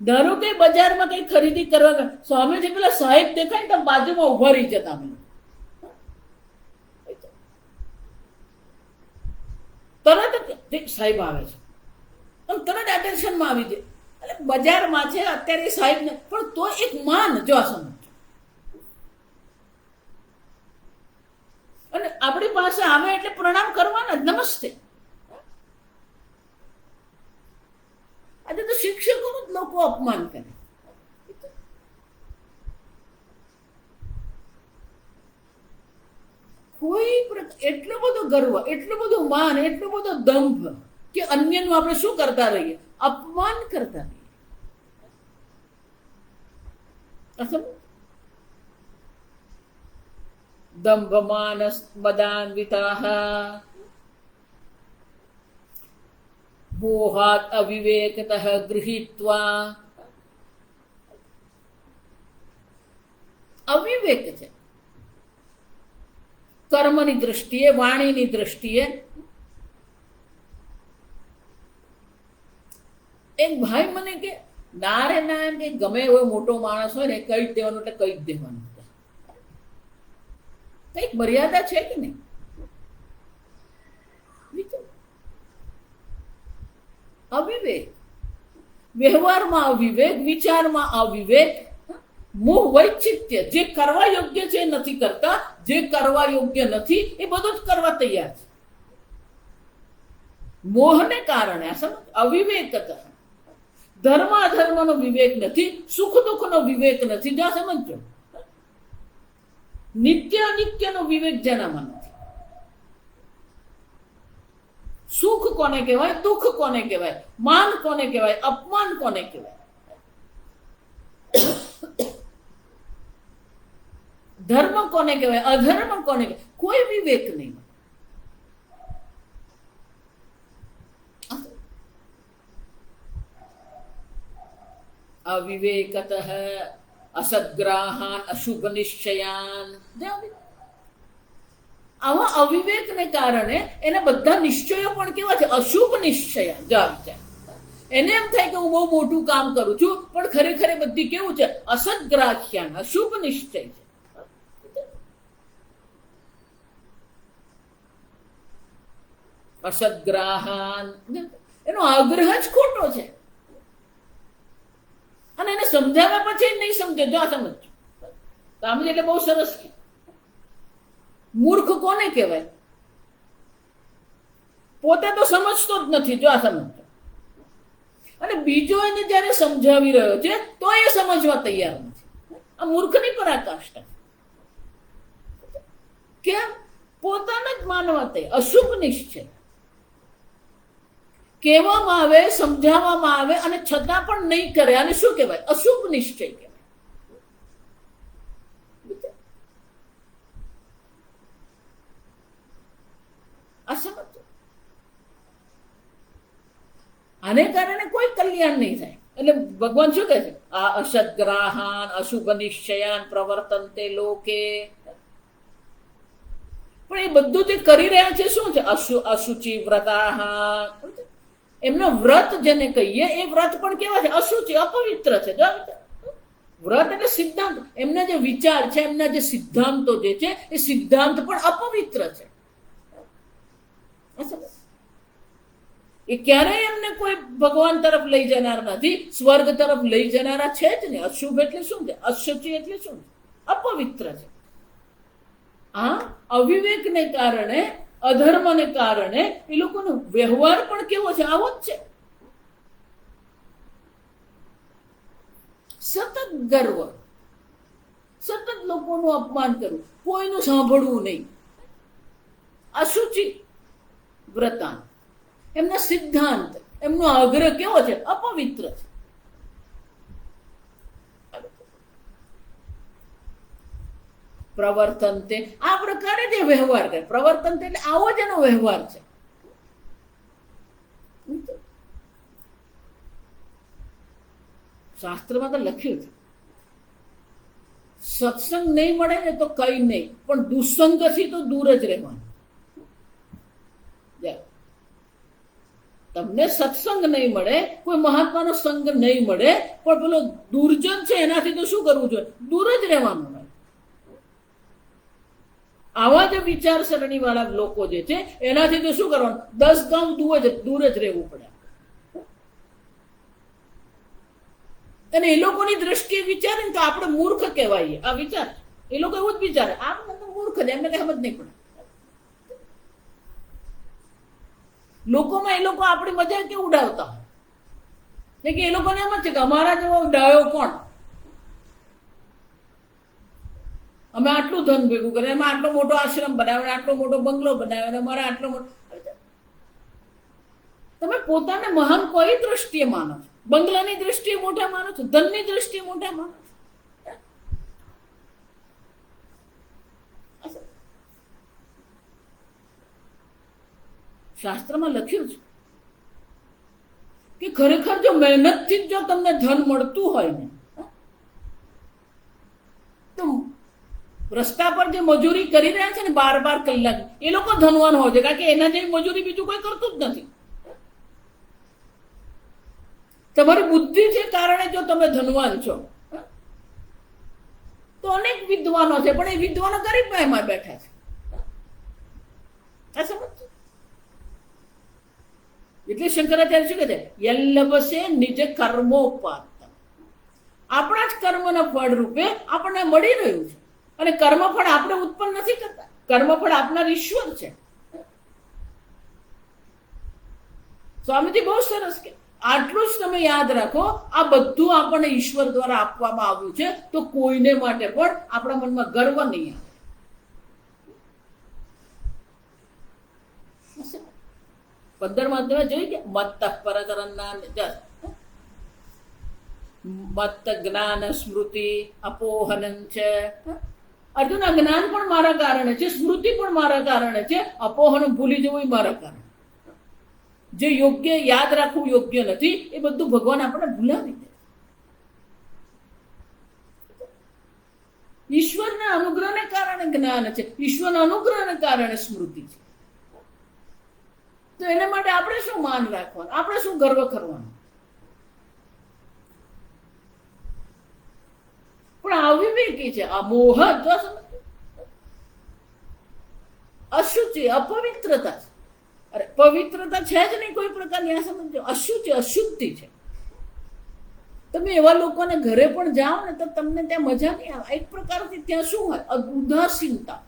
ધારો કે બજારમાં કઈ ખરીદી કરવા, સામેથી પેલા સાહેબ દેખાય ને બાજુમાં ઉભા રહી જતા. અમે તરત સાહેબ આવે છે, તરત એટેન્શનમાં આવી જાય. એટલે બજારમાં છે અત્યારે સાહેબ ને, પણ તો એક માન. જો સમજ, અને આપણી પાસે આવે એટલે પ્રણામ કરવાના, નમસ્તે. આજે તો શિક્ષકોનું જ લોકો અપમાન કરે. એટલો બધો ગર્વ, એટલો બધો માન, એટલો બધો દંભ કે અન્યનું આપણે શું કરતા રહીએ? અપમાન કરતા રહીએ. દંભમાન મદાન્વિતાઃ મોહાત અવિવેકતઃ ગૃહીત્વા. અવિવેક છે કર્મની દ્રષ્ટિએ, વાણીની દ્રષ્ટિએ. એક ભાઈ મને કે ના રે ના, એમ કે ગમે એવો મોટો માણસ હોય ને કહી જ દેવાનું એટલે કહી જ દેવાનું. કઈક મર્યાદા છે કે નહીં? અવિવેક, વ્યવહારમાં અવિવેક, વિચારમાં અવિવેક, મોહ વૈચિત્ય. જે કરવા યોગ્ય છે એ નથી કરતા, જે કરવા યોગ્ય નથી એ બધું જ કરવા તૈયાર છે. મોહને કારણે આ સમજ અવિવેક. ધર્મ અધર્મનો વિવેક નથી, સુખ દુઃખનો વિવેક નથી. જ્યાં સમજો નિત્ય અનિત્યનો વિવેક જેનામાં નથી. સુખ કોને કહેવાય, દુઃખ કોને કહેવાય, માન કોને કહેવાય, અપમાન કોને કહેવાય, ધર્મ કોને કહેવાય, અધર્મ કોને કહેવાય, કોઈ વિવેક નહીં. અવિવેકતઃ અસદ્ગ્રાહાન અશુભ નિશ્ચયાન. આવા અવિવેકને કારણે એના બધા નિશ્ચયો પણ કેવા છે? અશુભ નિશ્ચય. એને એમ થાય કે હું બહુ મોટું કામ કરું છું, પણ ખરેખર બધી કેવું છે? અસદ્ગ્રાહ્યાન, અશુભ નિશ્ચય છે. અસદ્ગ્રાહાન, એનો આગ્રહ જ ખોટો છે. અને એને સમજાવ્યા પછી નહીં સમજે. જો આ સમજ સમજ એટલે બહુ સરસ. મૂર્ખ કોને કહેવાય? પોતે તો સમજતો જ નથી. જો આ સમજ. અને બીજો એને જયારે સમજાવી રહ્યો છે તો એ સમજવા તૈયાર નથી. આ મૂર્ખની પરાકાષ્ઠા. કેમ? પોતાને જ માનવા તૈયાર. અશુભ નિશ્ચય કહેવામાં આવે, સમજાવવામાં આવે અને છતાં પણ નહીં કરે. અને શું કહેવાય? અશુભ નિશ્ચય કહેવાય. આને કારણે કોઈ કલ્યાણ નહીં થાય. એટલે ભગવાન શું કહે છે? આ અસદ્ગ્રાહાન અશુભ નિશ્ચયાન પ્રવર્તન્તે લોકે. પણ એ બધું તે કરી રહ્યા છે શું છે? અશુચિ વ્રતાઃ. એમનો વ્રત જેને કહીએ એ વ્રત પણ કેવા છે? અશુચિ, અપવિત્ર છે. વ્રત એટલે સિદ્ધાંત. એમના જે વિચાર છે, એમના જે સિદ્ધાંતો જે છે એ સિદ્ધાંત પણ અપવિત્ર છે. એ ક્યારેય એમને કોઈ ભગવાન તરફ લઈ જનાર નથી, સ્વર્ગ તરફ લઈ જનારા છે જ નહીં. અશુભ એટલે શું છે? અશુચિ એટલે શું? અપવિત્ર છે. આ અવિવેકને કારણે, અધર્મને કારણે એ લોકોનો વ્યવહાર પણ કેવો છે? આવો જ છે. સતત ગર્વ, સતત લોકોનું અપમાન કરવું, કોઈનું સાંભળવું નહીં. અશુચિ વ્રતા, એમના સિદ્ધાંત, એમનો આગ્રહ કેવો છે? અપવિત્ર છે. પ્રવર્તનતે, આ પ્રકારે જે વ્યવહાર કરે. પ્રવર્તનતે એટલે આવો જ એનો વ્યવહાર છે. શાસ્ત્રમાં તો લખ્યું છે સત્સંગ નહીં મળે ને તો કઈ નહીં, પણ દુસંગથી તો દૂર જ રહેવાનું. તમને સત્સંગ નહીં મળે, કોઈ મહાત્માનો સંગ નહીં મળે, પણ પેલો દુર્જન છે એનાથી તો શું કરવું જોઈએ? દૂર જ રહેવાનું. આવા જ વિચારસરણી વાળા લોકો જે છે એનાથી તો શું કરવાનું? 10 ગામ દૂર જ રહેવું પડે. અને એ લોકોની દ્રષ્ટિએ વિચારે ને તો આપણે મૂર્ખ કહેવાય. આ વિચાર એ લોકો એવું જ વિચારે, આ મૂર્ખ છે, એમને કઈ સમજ નહીં પડે. લોકોમાં એ લોકો આપણી મજા કે ઉડાવતા હોય કે એ લોકોને એમ જ છે કે અમારા જેવો ડાયો કોણ? અમે આટલું ધન ભેગું કરે, એમાં આટલો મોટો આશ્રમ બનાવે, આટલો મોટો બંગલો બનાવે, અમારે આટલો મોટો. તમે પોતાને મહાન કોઈ દ્રષ્ટિએ માનો છો? બંગલાની દ્રષ્ટિએ મોટા માનો છો? ધનની દ્રષ્ટિએ મોટા માનો છો? શાસ્ત્રમાં લખ્યું છે કે ખરેખર જો મહેનતથી જો તમને ધન મળતું હોય ને, તો રસ્તા પર જે મજૂરી કરી રહ્યા છે ને 12 કલાક, એ લોકો ધનવાન હોય છે, કારણ કે એના જેવી મજૂરી બીજું કોઈ કરતું જ નથી. તમારી બુદ્ધિ છે કારણે જો તમે ધનવાન છો, તો અનેક વિદ્વાનો છે, પણ એ વિદ્વાનો ગરીબ પાયમાં બેઠા છે. આ સમજ? એટલે શંકરાચાર્ય શું કહે છે? યલ્લવસે નિજ કર્મોપાત. આપણા જ કર્મના ફળ રૂપે આપણને મળી રહ્યું છે, અને કર્મફળ આપણે ઉત્પન્ન નથી કરતા. કર્મફળ આપનાર ઈશ્વર છે. સ્વામીજી બહુ સરસ કે આટલું જ તમે યાદ રાખો, આ બધું આપણને ઈશ્વર દ્વારા આપવામાં આવ્યું છે, તો કોઈને માટે પણ આપણા મનમાં ગર્વ નહીં આવે. 15માં તમે જોઈ ગયા, મત્ત પરતરન્ના મત્ત જ્ઞાન સ્મૃતિ અપોહનં છે. અર્જુન, જ્ઞાન પણ મારા કારણે છે, સ્મૃતિ પણ મારા કારણે છે, અપોહન ભૂલી જવું મારા કારણે. જે યોગ્ય યાદ રાખવું યોગ્ય નથી, એ બધું ભગવાન આપણે ભૂલાવી દે. ઈશ્વરના અનુગ્રહને કારણે જ્ઞાન છે, ઈશ્વરના અનુગ્રહને કારણે સ્મૃતિ છે. તો એના માટે આપણે શું માન રાખવાનું, આપણે શું ગર્વ કરવાનું? પણ અવિવેકી છે, અમોહ, અશુચિ, અપવિત્રતા છે. અરે પવિત્રતા છે જ નહીં કોઈ પ્રકારની. આ સમજો, અશુચિ, અશુદ્ધિ છે. તમે એવા લોકોને ઘરે પણ જાઓ ને તો તમને ત્યાં મજા નહીં આવે. એક પ્રકારથી ત્યાં શું હોય? ઉદાસીનતા.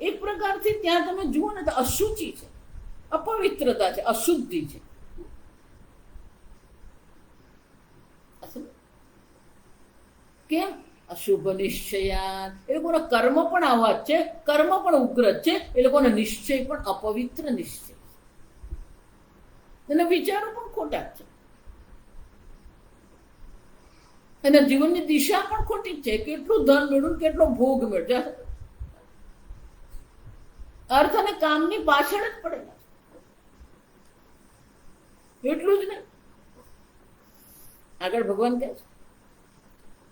એક પ્રકારથી ત્યાં તમે જુઓ ને તો અશુચિ છે, અપવિત્રતા છે, અશુદ્ધિ છે. કેમ? અશુભ નિશ્ચયાન. એ લોકોના કર્મ પણ આવા જ છે, કર્મ પણ ઉગ્ર જ છે, એ લોકોનો નિશ્ચય પણ અપવિત્ર નિશ્ચય, એના વિચારો પણ ખોટા જ છે, એના જીવનની દિશા પણ ખોટી જ છે. કેટલું ધન મેળવ્યું, કેટલો ભોગ મેળવ્યો, અર્થ અને કામની પાછળ જ પડેલા છે. એટલું જ નહીં, આગળ ભગવાન કહે છે,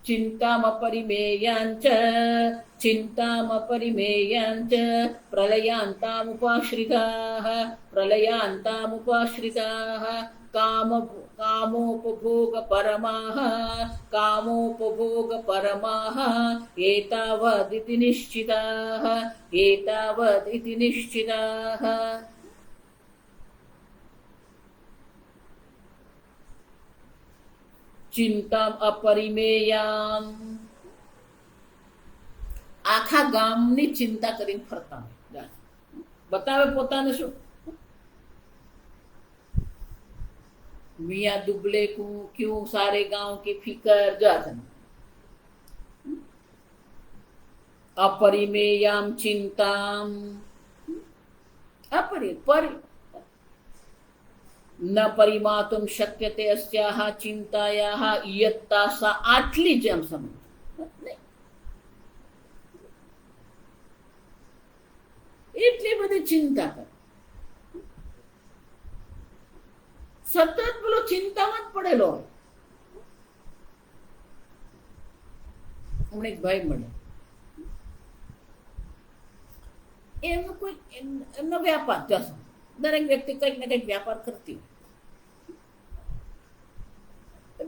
ચિંતામપરિમેયાંચ ચિંતામપરિમેયાંચ પ્રલયાંતામુપાશ્રિતાઃ પ્રલયાંતામુપાશ્રિતાઃ કામોપભોગ પરમાઃ કામોપભોગ પરમાઃ એતાવદિતિ નિશ્ચિતાઃ એતાવદિતિ નિશ્ચિતાઃ. ચિંતા અપરિમેયામ. આખા ગામની ચિંતા કરીને ફરતા હોય, બતાવે પોતાને શું? મિયા દુબલે ક્યું સારે ગાંવ કી ફિકર. જાતન અપરિમેયામ ચિંતામ ન પરિમાતુમ શક્યતે અસ્યાહ ચિંતાયાહ ઇયત્તાસા. આટલી જ એમ સમજ. એટલી બધી ચિંતા કરે, સતત પેલો ચિંતામાં જ પડેલો હોય. હમણાં એક ભાઈ મળે, એમનો કોઈ એમનો વ્યાપાર જશે. દરેક વ્યક્તિ કંઈક ને કંઈક વ્યાપાર કરતી હોય.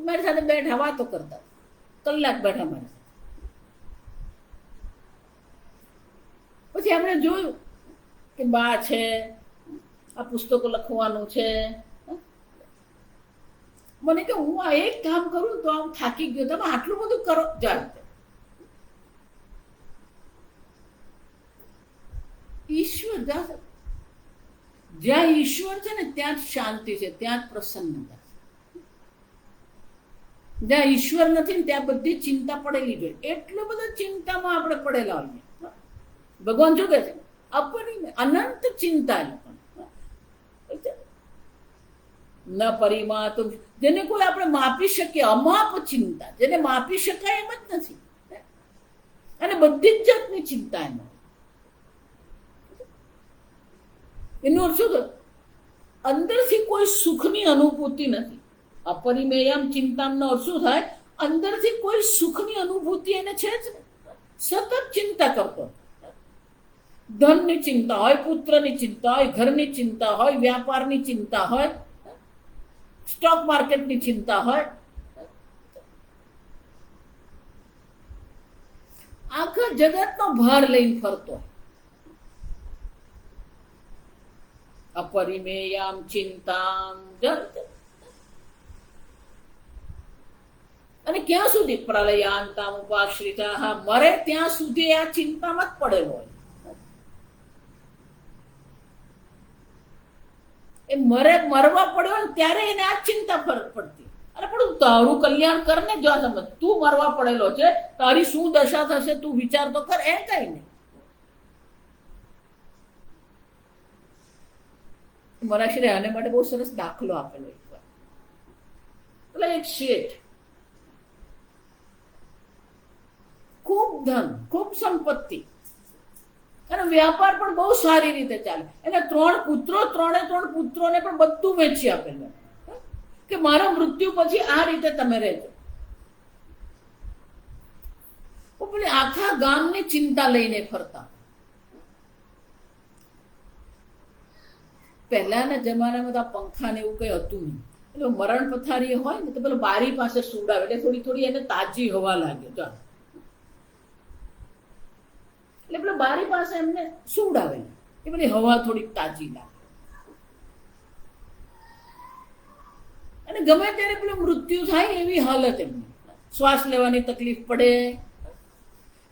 મારી સાથે બેઠા વાતો કરતા, કલાક બેઠા મારી સાથે. પછી આપણે જોયું કે બા છે, આ પુસ્તકો લખવાનું છે. મને કે હું આ એક કામ કરું તો આમ થાકી ગયો, તમે આટલું બધું કરો. જાણતે ઈશ્વર, જ્યાં ઈશ્વર છે ને ત્યાં જ શાંતિ છે, ત્યાં જ પ્રસન્નતા. જ્યાં ઈશ્વર નથી ને ત્યાં બધી ચિંતા પડેલી જોઈએ. એટલો બધો ચિંતામાં આપણે પડેલા હોઈએ. ભગવાન શું કહે છે? અપરિમેય અનંત ચિંતા ન પરિમાત, જેને કોઈ આપણે માપી શકીએ, અમાપ ચિંતા, જેને માપી શકાય એમ જ નથી. અને બધી જ જાતની ચિંતા એમાં. એનો અર્થ શું? અંદરથી કોઈ સુખની અનુભૂતિ નથી. અપરિમેયમ ચિંતાનો અર્થ શું થાય? અંદરથી કોઈ સુખની અનુભૂતિ એને છે જ ને. સતત ચિંતા કરતો, ધનની ચિંતા હોય, પુત્રની ચિંતા હોય, ઘરની ચિંતા હોય, વ્યાપારની ચિંતા હોય, સ્ટોક માર્કેટની ચિંતા હોય, આખા જગતનો ભાર લઈને ફરતો. અપરિમેયામ ચિંતામ, અને ક્યાં સુધી? પ્રલયાંતામ ઉપાશ્રિતા, મરે ત્યાં સુધી આ ચિંતામાં જ પડેલો હોય. એ મરવા પડ્યો ને ત્યારે એને આ ચિંતા પડતી. અરે પણ તારું કલ્યાણ કરને જો સમજ, તું મરવા પડેલો છે, તારી શું દશા થશે તું વિચાર તો કર. એ કઈ નહીં. મરાશ્રી આને માટે બહુ સરસ દાખલો આપેલો એકવાર. એટલે એક શેઠ, ખૂબ ધન, ખૂબ સંપત્તિ, અને વ્યાપાર પણ બહુ સારી રીતે ચાલે. એને 3 પુત્રો, 3 પુત્રોને પણ બધું વેચી આપેલું કે મારા મૃત્યુ પછી આ રીતે તમે રહેજો. પેલી આખા ગામની ચિંતા લઈને ફરતા. પહેલાના જમાનામાં તો પંખા ને એવું કઈ હતું નહીં. એટલે મરણ પથારી હોય ને તો પેલો બારી પાસે સુવડાવે, એટલે થોડી થોડી એને તાજી હવા લાગે. ચાલો, એટલે પેલો બારી પાસે એમને સુવડાવે, એ બધી હવા થોડીક તાજી લાગે. અને ગમે ત્યારે પેલું મૃત્યુ થાય એવી હાલત એમની, શ્વાસ લેવાની તકલીફ પડે.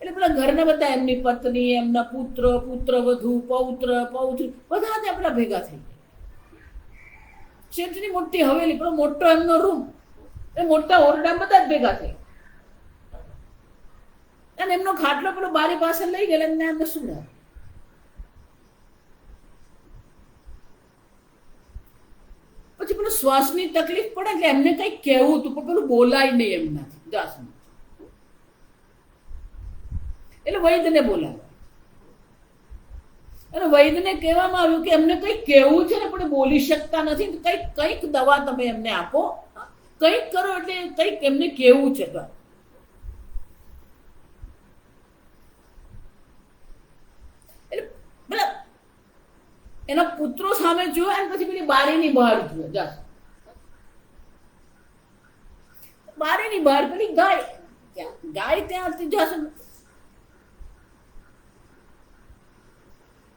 એટલે પેલા ઘરના બધા, એમની પત્ની, એમના પુત્ર, પુત્રવધુ, પૌત્ર, પૌત્રી, બધા જ આપણા ભેગા થઈ ગયા. શેઠની મોટી હવેલી, પેલો મોટો એમનો રૂમ, એ મોટા ઓરડામાં બધા જ ભેગા થઈ. અને એમનો ખાટલો પેલો બારી પાસે લઈ ગયેલા, એમને એમને સુડા. પછી પેલું શ્વાસની તકલીફ પડે એટલે એમને કઈ કહેવું હતું, પણ પેલું બોલાય નહીં એમનાથી. દાસનું એટલે વૈદ્યને બોલાવ્યા. અને વૈદ્યને કહેવામાં આવ્યું કે એમને કંઈક કહેવું છે ને પણ બોલી શકતા નથી, કંઈક દવા તમે એમને આપો, કંઈક કરો, એટલે કંઈક એમને કહેવું છે. એના પુત્રો સામે જોયા અને પછી પેલી બારીની બહાર જોયા. બારીની બહાર પેલી ગાય ત્યાંથી જશે.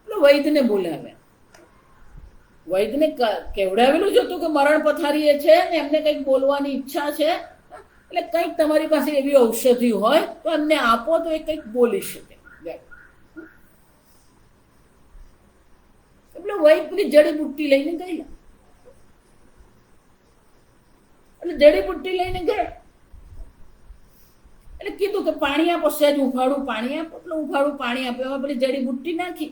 વૈદ્યને બોલાવ્યા. વૈદ્યને કેવડાવેલું જ હતું કે મરણ પથારી છે ને એમને કંઈક બોલવાની ઈચ્છા છે, એટલે કંઈક તમારી પાસે એવી ઔષધિ હોય તો એમને આપો તો એ કંઈક બોલી શકે. એટલે વૈદ્ય પેલી જડીબુટ્ટી લઈને ગયેલા. એટલે જડીબુટ્ટી લઈને ગયા એટલે કીધું કે પાણી આપો, સહેજ ઉફાળું પાણી આપો. એટલે ઉફાળું પાણી આપ્યું. એમાં પેલી જડીબુટ્ટી નાખી,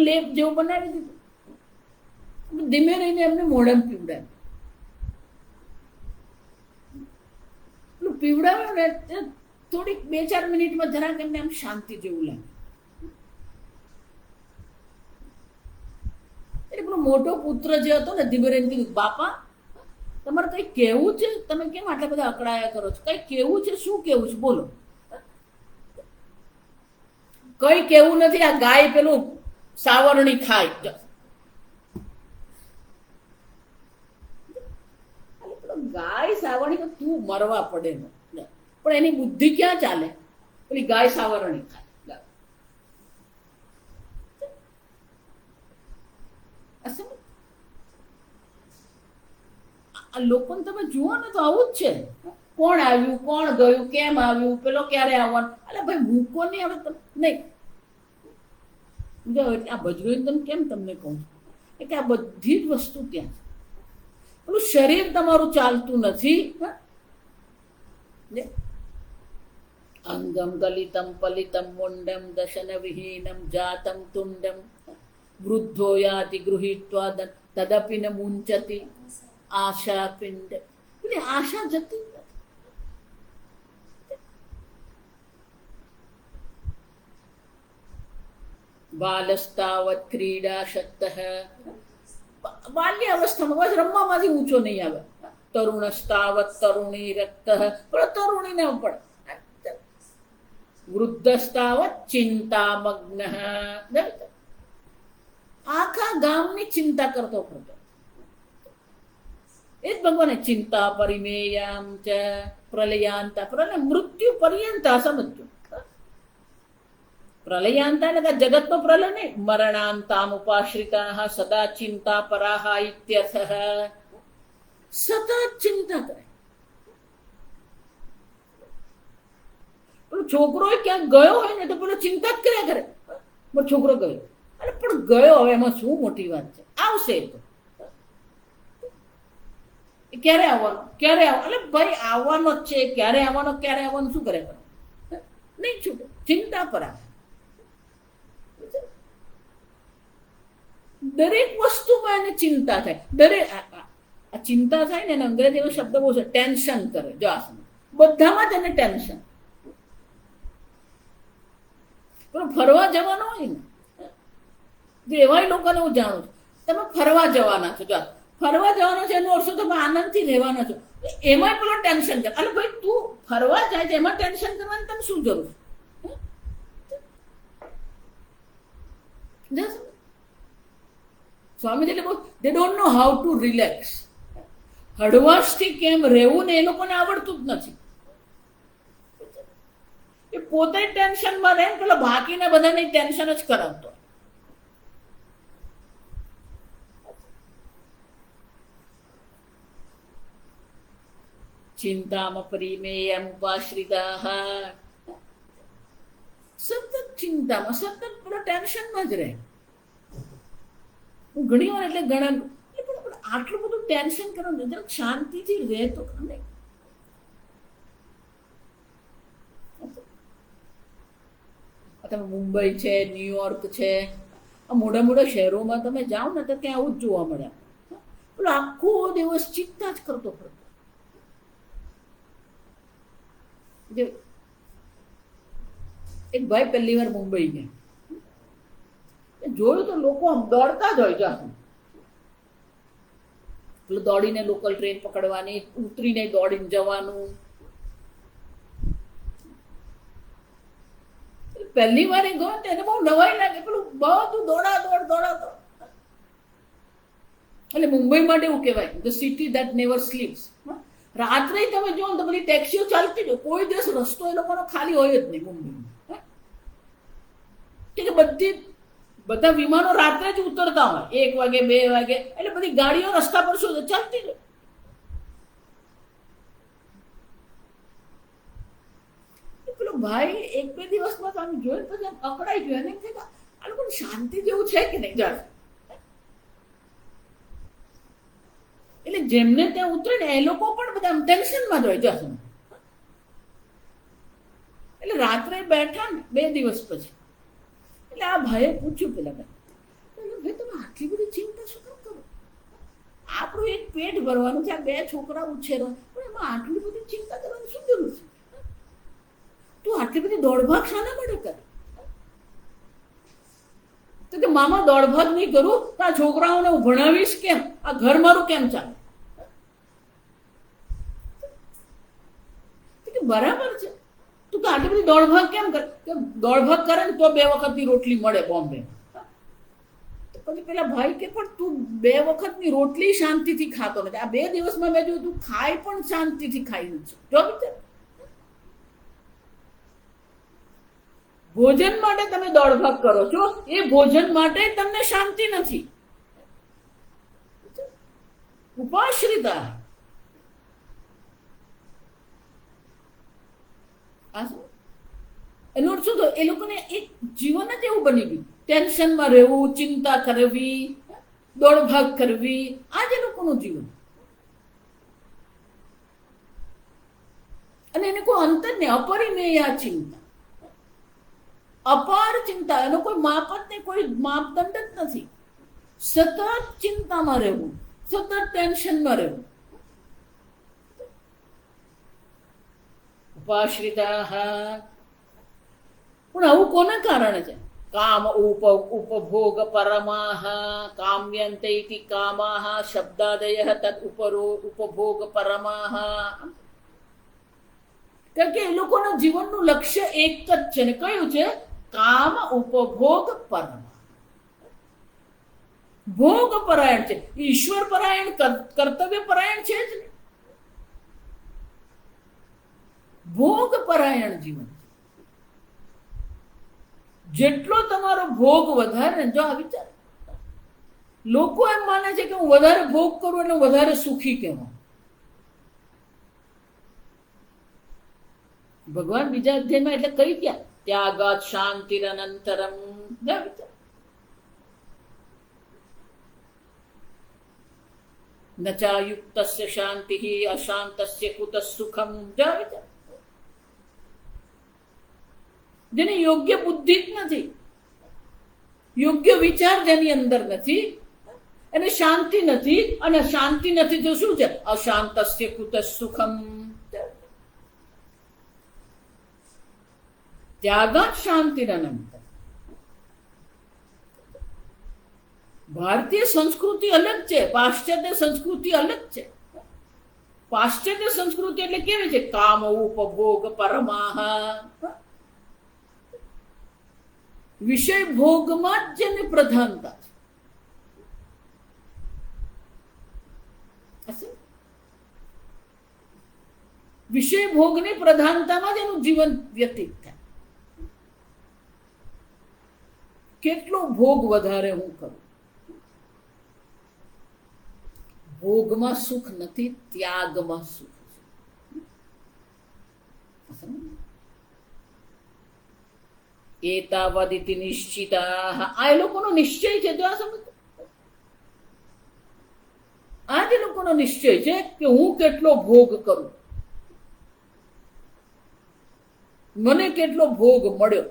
લેપ જેવું બનાવી દીધું. ધીમે રહીને એમને મોઢામાં પીવડાવ્યું. પીવડાવ્યું ને થોડીક 2-4 મિનિટમાં જરાક એમને આમ શાંતિ જેવું લાગે. એટલે પેલો મોટો પુત્ર જે હતો ને ધીમે રહીને કીધું, બાપા તમારે કઈ કેવું છે? તમે કેમ આટલા બધા અકળાયા કરો છો? કઈ કેવું છે? શું કેવું છે? બોલો. કઈ કેવું નથી. આ ગાય પેલું સાવરણી ખાય. ગાય સાવરણી તો તું મરવા પડે ને, પણ એની બુદ્ધિ ક્યાં ચાલે? પેલી ગાય સાવરણી ખાય. આ લોકોને તમે જુઓ ને તો આવું જ છે. કોણ આવ્યું, કોણ ગયું, કેમ આવ્યું, પેલો ક્યારે આવવાનું. એટલે ભાઈ મૂકો નહીં આવે નહીં. આ ભજવું તમે કેમ તમને કહું છું કે આ બધી જ વસ્તુ ત્યાં છે. પેલું શરીર તમારું ચાલતું નથી. અંગમ ગલિતમ પલિતમ મુંડમ દશન વિહીનમ જાતમ તુંડમ વૃદ્ધો યાતિ ગૃહીત્વા તદપિ ન મુંચતી આશા પિંડ. એટલે આશા જતી. બાલસ્તાવત ક્રીડા શક્ત. બાલ્ય અવસ્થામાં બસ રમવામાંથી ઊંચો નહીં આવે. તરુણસ્તાવત તરુણી રક્ત. પણ તરુણીને પણ વૃદ્ધસ્તાવત ચિંતામગ્ન. આખા ગામની ચિંતા કરતો ફરતો. એ જ ભગવાને ચિંતા પરિમેયામ ચ પ્રલયાંતા. પ્રલય મૃત્યુ પર્યંતા સમજજો. પ્રલયાંતા એટલે કે જગતનો પ્રલય નહીં. મરણાંતામ ઉપાશ્રિતા સદા ચિંતા પરાહ ઇત્યર્થ. સતત ચિંતા કરે. પેલો છોકરો ક્યાંક ગયો હોય ને તો પેલો ચિંતા જ કર્યા કરે. પણ છોકરો ગયો, અરે પણ ગયો, હવે એમાં શું મોટી વાત છે? આવશે તો ક્યારે આવવાનો, ક્યારે આવવાનો? એટલે ભાઈ આવવાનો જ છે. ક્યારે આવવાનો, ક્યારે આવવાનું શું કરે? નહીં છૂટે. ચિંતા પરાહ. દરેક વસ્તુમાં એને ચિંતા થાય. દરેક આ ચિંતા થાય ને એને અંગ્રેજીનો શબ્દ બહુ છે, ટેન્શન કરે. જો બધામાં જ એને ટેન્શન. પણ ફરવા જવાનો હોય ને, જો એવા લોકોને હું જાણું છું, તમે ફરવા જવાના છો. જો ફરવા જવાનો છે એનો અર્થ તમે આનંદથી રહેવાના છો. એમાં પેલો ટેન્શન કરે. અરે ભાઈ તું ફરવા જાય છે એમાં ટેન્શન કરવાની તમે શું જરૂર? સ્વામીજી એટલે they don't know how to relax. હળવાશથી કેમ રહેવું ને એ લોકોને આવડતું જ નથી. એ પોતે ટેન્શનમાં રહે, પેલા બાકીના બધાને ટેન્શન જ કરાવતો. ચિંતામાં પરિમેયમ ઉપાશ્રિતાઃ. સતત ચિંતામાં, સતત પેલા ટેન્શનમાં જ રહે. હું ઘણી વાર એટલે ઘણા આટલું બધું ટેન્શન કરવાનું, જરાક શાંતિથી રહે તો નહીં. તમે મુંબઈ છે, ન્યુયોર્ક છે, આ મોટા મોટા શહેરોમાં તમે જાઓ ને તો ત્યાં આવું જ જોવા મળે. પેલો આખો દિવસ ચિંતા જ કરતો ફરતો. એક ભાઈ પહેલી વાર મુંબઈ ગયા, જોયું તો લોકો આમ દોડતા જ હોય. જાતું પેલું દોડીને લોકલ ટ્રેન પકડવાની, ઉતરીને દોડીને જવાનું. પહેલી વાર એ ગયો એને બહુ નવાઈ લાગે. પેલું બધું દોડા દોડ દોડા દોડ. એટલે મુંબઈ માટે એવું કહેવાય the city that never sleeps. રાત્રે તમે જો તો બધી ટેક્સીઓ ચાલતી હોય, કોઈ દિવસ રસ્તો એ લોકોનો ખાલી હોય જ નહીં મુંબઈમાં. કે બધા વિમાનો રાત્રે જ ઉતરતા હોય, 1 વાગે 2 વાગે. એટલે બધી ગાડીઓ રસ્તા પર શું ચાલતી જ. પેલો ભાઈ 1-2 દિવસમાં તમે જોયું પછી અકળાઈ ગયો. એને કહેતા આ લોકો શાંતિ જેવું છે કે નહીં જાણ. એટલે જેમને ત્યાં ઉતરે ને એ લોકો પણ બધા ટેન્શનમાં જ હોય. જશે એટલે રાત્રે બેઠા ને 2 દિવસ પછી, એટલે આ ભાઈએ પૂછ્યું પેલા ભાઈ તમે આટલી બધી ચિંતા શું કામ કરો? આપણું એક પેટ ભરવાનું છે, આ 2 છોકરા ઉછેરવા, પણ એમાં આટલી બધી ચિંતા કરવાની શું જરૂર છે? તું આટલી બધી દોડભાગ શાના માટે કરે? તો કે મામા દોડભાગ નહીં કરું તો આ છોકરાઓને હું ભણાવીશ કેમ? આ ઘર મારું કેમ ચાલે? બરાબર છે. તું તો આટલી બધી દોડભાગ કેમ કરે? દોડભાગ કરે ને તો 2 વખતની રોટલી મળે બોમ્બે. પછી પેલા ભાઈ કે પણ તું 2 વખતની રોટલી શાંતિથી ખાતો નથી. આ 2 દિવસમાં મેં જોયું તું ખાઈ પણ શાંતિથી ખાઈ નથી. જો ભોજન માટે તમે દોડભાગ કરો છો, એ ભોજન માટે તમને શાંતિ નથી. ઉપાશ્રિતા. એનો અર્થ શું થયો? એ લોકોને એક જીવન જ એવું બની ગયું. ટેન્શનમાં રહેવું, ચિંતા કરવી, દોડભાગ કરવી, આ જ એ લોકોનું જીવન. અને એને કોઈ અંત જ નહીં. અપરિમેય ચિંતા, અપાર ચિંતા, એનો કોઈ માપ જ નહીં, કોઈ માપદંડ જ નથી. સતત ચિંતામાં રહેવું, સતત ટેન્શનમાં રહેવું. ઉપાશ્રિતા, પણ આવું કોના કારણે છે? કામ ઉપભોગ પરમાહ કામ્યંતે ઇતિ કામાહ શબ્દાદયઃ તદ ઉપભોગ પરમાહ. કારણ કે એ લોકોના જીવનનું લક્ષ્ય એક જ છે ને કયું છે? કામ ઉપભોગ પરમાહ. ભોગ પરાયણ છે, ઈશ્વર પરાયણ, કર્તવ્ય પરાયણ છે જ ને. ભોગ પરાયણ જીવન. જેટલો તમારો ભોગ વધારે, જો આ વિચાર, લોકો એમ માને છે કે હું વધારે ભોગ કરું એટલે વધારે સુખી કહેવાય. ભગવાન બીજા અધ્યાયમાં એટલે કહી ગયા, ત્યાગાત શાંતિરનંતરમ. નચાયુક્તસ્ય શાંતિઃ અશાંતસ્ય કુતઃ સુખમ. જેની યોગ્ય બુદ્ધિ જ નથી, યોગ્ય વિચાર જેની અંદર નથી, એને શાંતિ નથી. અને શાંતિ નથી તો શું છે? અશાંતસ્ય કુતઃ સુખમ. ત્યાગાત શાંતિરનંતરમ. ભારતીય સંસ્કૃતિ અલગ છે, પાશ્ચાત્ય સંસ્કૃતિ અલગ છે. પાશ્ચાત્ય સંસ્કૃતિ એટલે કેવી છે? કામ ઉપભોગ પરમાહ. વિષય ભોગમાં જ જેની પ્રધાનતા છે. વિષય ભોગની પ્રધાનતામાં જ એનું જીવન વ્યતીત થાય. કેટલો ભોગ વધારે હું કરું. ભોગમાં સુખ નથી, ત્યાગમાં સુખ છે. એતાવદિતિ નિશ્ચિતા. આ એ લોકોનો નિશ્ચય છે. તો આ સમજ, આ જે લોકોનો નિશ્ચય છે કે હું કેટલો ભોગ કરું, મને કેટલો ભોગ મળ્યો.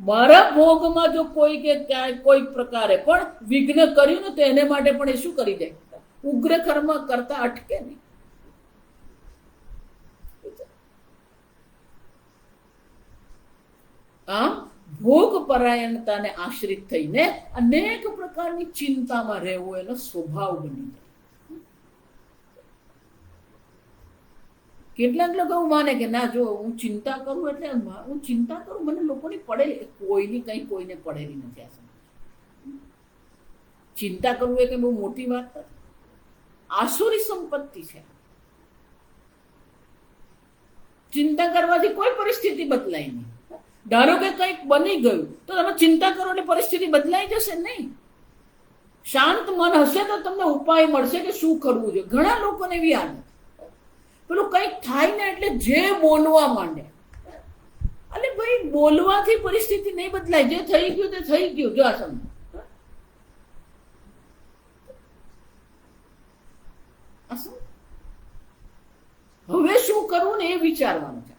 મારા ભોગમાં જો કોઈ કે ક્યાંય કોઈ પ્રકારે પણ વિઘ્ન કર્યું ને તો એને માટે પણ એ શું કરી દે? ઉગ્ર કર્મ કરતા અટકે નહીં. આમ ભોગ પરાયણતાને આશ્રિત થઈને અનેક પ્રકારની ચિંતામાં રહેવું એનો સ્વભાવ બની જાય. કેટલાક લોકો એવું માને કે ના, જો હું ચિંતા કરું એટલે હું ચિંતા કરું, મને લોકોની પડેલી, કોઈની કંઈ કોઈને પડેલી નથી. આ સમજ, ચિંતા કરવું એ કઈ બહુ મોટી વાત નથી. આસુરી સંપત્તિ છે. ચિંતા કરવાથી કોઈ પરિસ્થિતિ બદલાય નહીં. ધારો કે કંઈક બની ગયું તો તમે ચિંતા કરો એટલે પરિસ્થિતિ બદલાઈ જશે નહીં. શાંત મન હશે તો તમને ઉપાય મળશે કે શું કરવું જોઈએ. ઘણા લોકોને એવી આદત, પેલું કંઈક થાય ને એટલે જે બોલવા માંડે. અરે ભાઈ, બોલવાથી પરિસ્થિતિ નહીં બદલાય. જે થઈ ગયું તે થઈ ગયું. જો આ સમજ, હવે શું કરવું ને એ વિચારવાનું છે.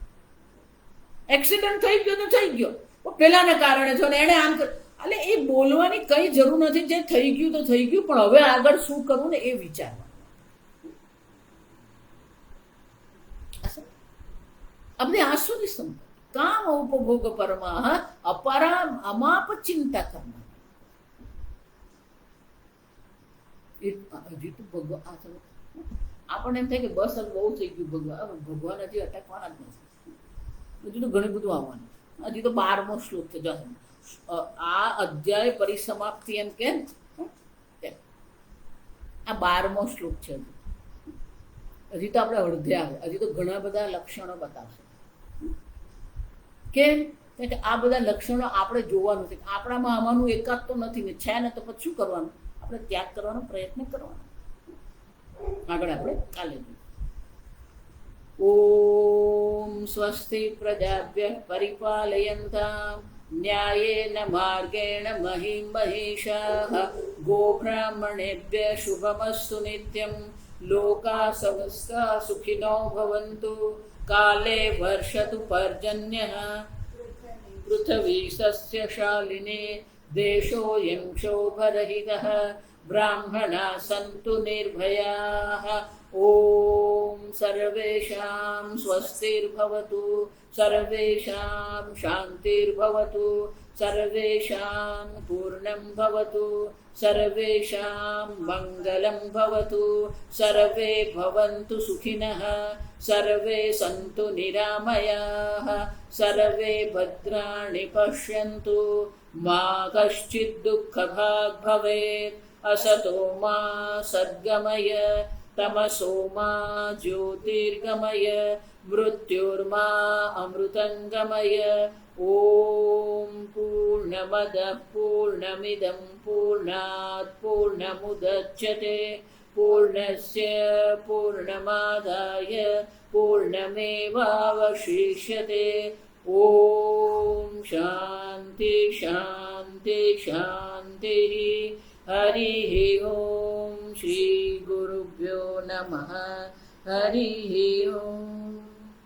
એક્સિડન્ટ થઈ ગયો તો થઈ ગયો, પેલાના કારણે છો ને એને આમ કર. એટલે એ બોલવાની કઈ જરૂર નથી. જે થઈ ગયું તો થઈ ગયું, પણ હવે આગળ શું કરવું ને એ વિચારવાનું. अपने आसुरी संपत्ति काम उपभोग परमा अपरा अमाप चिंता करना. હજી તો ભગવાન આપણને એમ થાય કે બસ હવે બહુ થઈ ગયું. ભગવાન હજી અટકવાના જ નથી. હજી તો ઘણું બધું આવવાનું. હજી તો 12મો શ્લોક છે. જો આ અધ્યાય પરિસમાપ્તિ એમ કે આ 12મો શ્લોક છે. હજી તો આપણે અડધે આવે. હજી તો ઘણા બધા લક્ષણો બતાવશે. કેમ કે આ બધા લક્ષણો આપણે જોવાનું છે. આપણામાં આમાંનું એકાદ તો નથી ને, છે ને, તો પછી શું કરવાનું? આપણે ત્યાગ કરવાનો પ્રયત્ન કરવાનો. આગળ આપણે કાલે જોઈએ. ઓમ સ્વસ્તિ પ્રજાભ્યઃ પરિપાલયન્તામ ન્યાયેન માર્ગેણ મહિં મહિષાઃ ગોબ્રાહ્મણેભ્યઃ શુભમસ્તુ નિત્યં लोका समस्ता सुखिनो भवन्तु, काले वर्षतु पर्जन्यः, पृथिवी सस्यशालिनी, देशोऽयं क्षोभरहितः, ब्राह्मणाः सन्तु निर्भयाः। ॐ सर्वेषां स्वस्तिर्भवतु, सर्वेषां शान्तिर्भवतु, सर्वेषां पूर्णं भवतु, सर्वेषां मङ्गलं भवतु, सर्वे भवन्तु सुखिनः, सर्वे सन्तु निरामयाः, सर्वे भद्राणि पश्यन्तु, मा कश्चित् दुःखभाग् भवेत्। असतो मा सद्गमय, तमसो मा ज्योतिर्गमय, मृत्युर्मा अमृतङ्गमय। ॐ पूर्णमदः पूर्णमिदं पूर्णात् पूर्णमुदच्यते, पूर्णस्य पूर्णमादाय पूर्णमेवावशिष्यते। ॐ शान्ति शान्ति शान्तिः। हरिः ॐ श्रीगुरुभ्यो नमः। हरिः ॐ।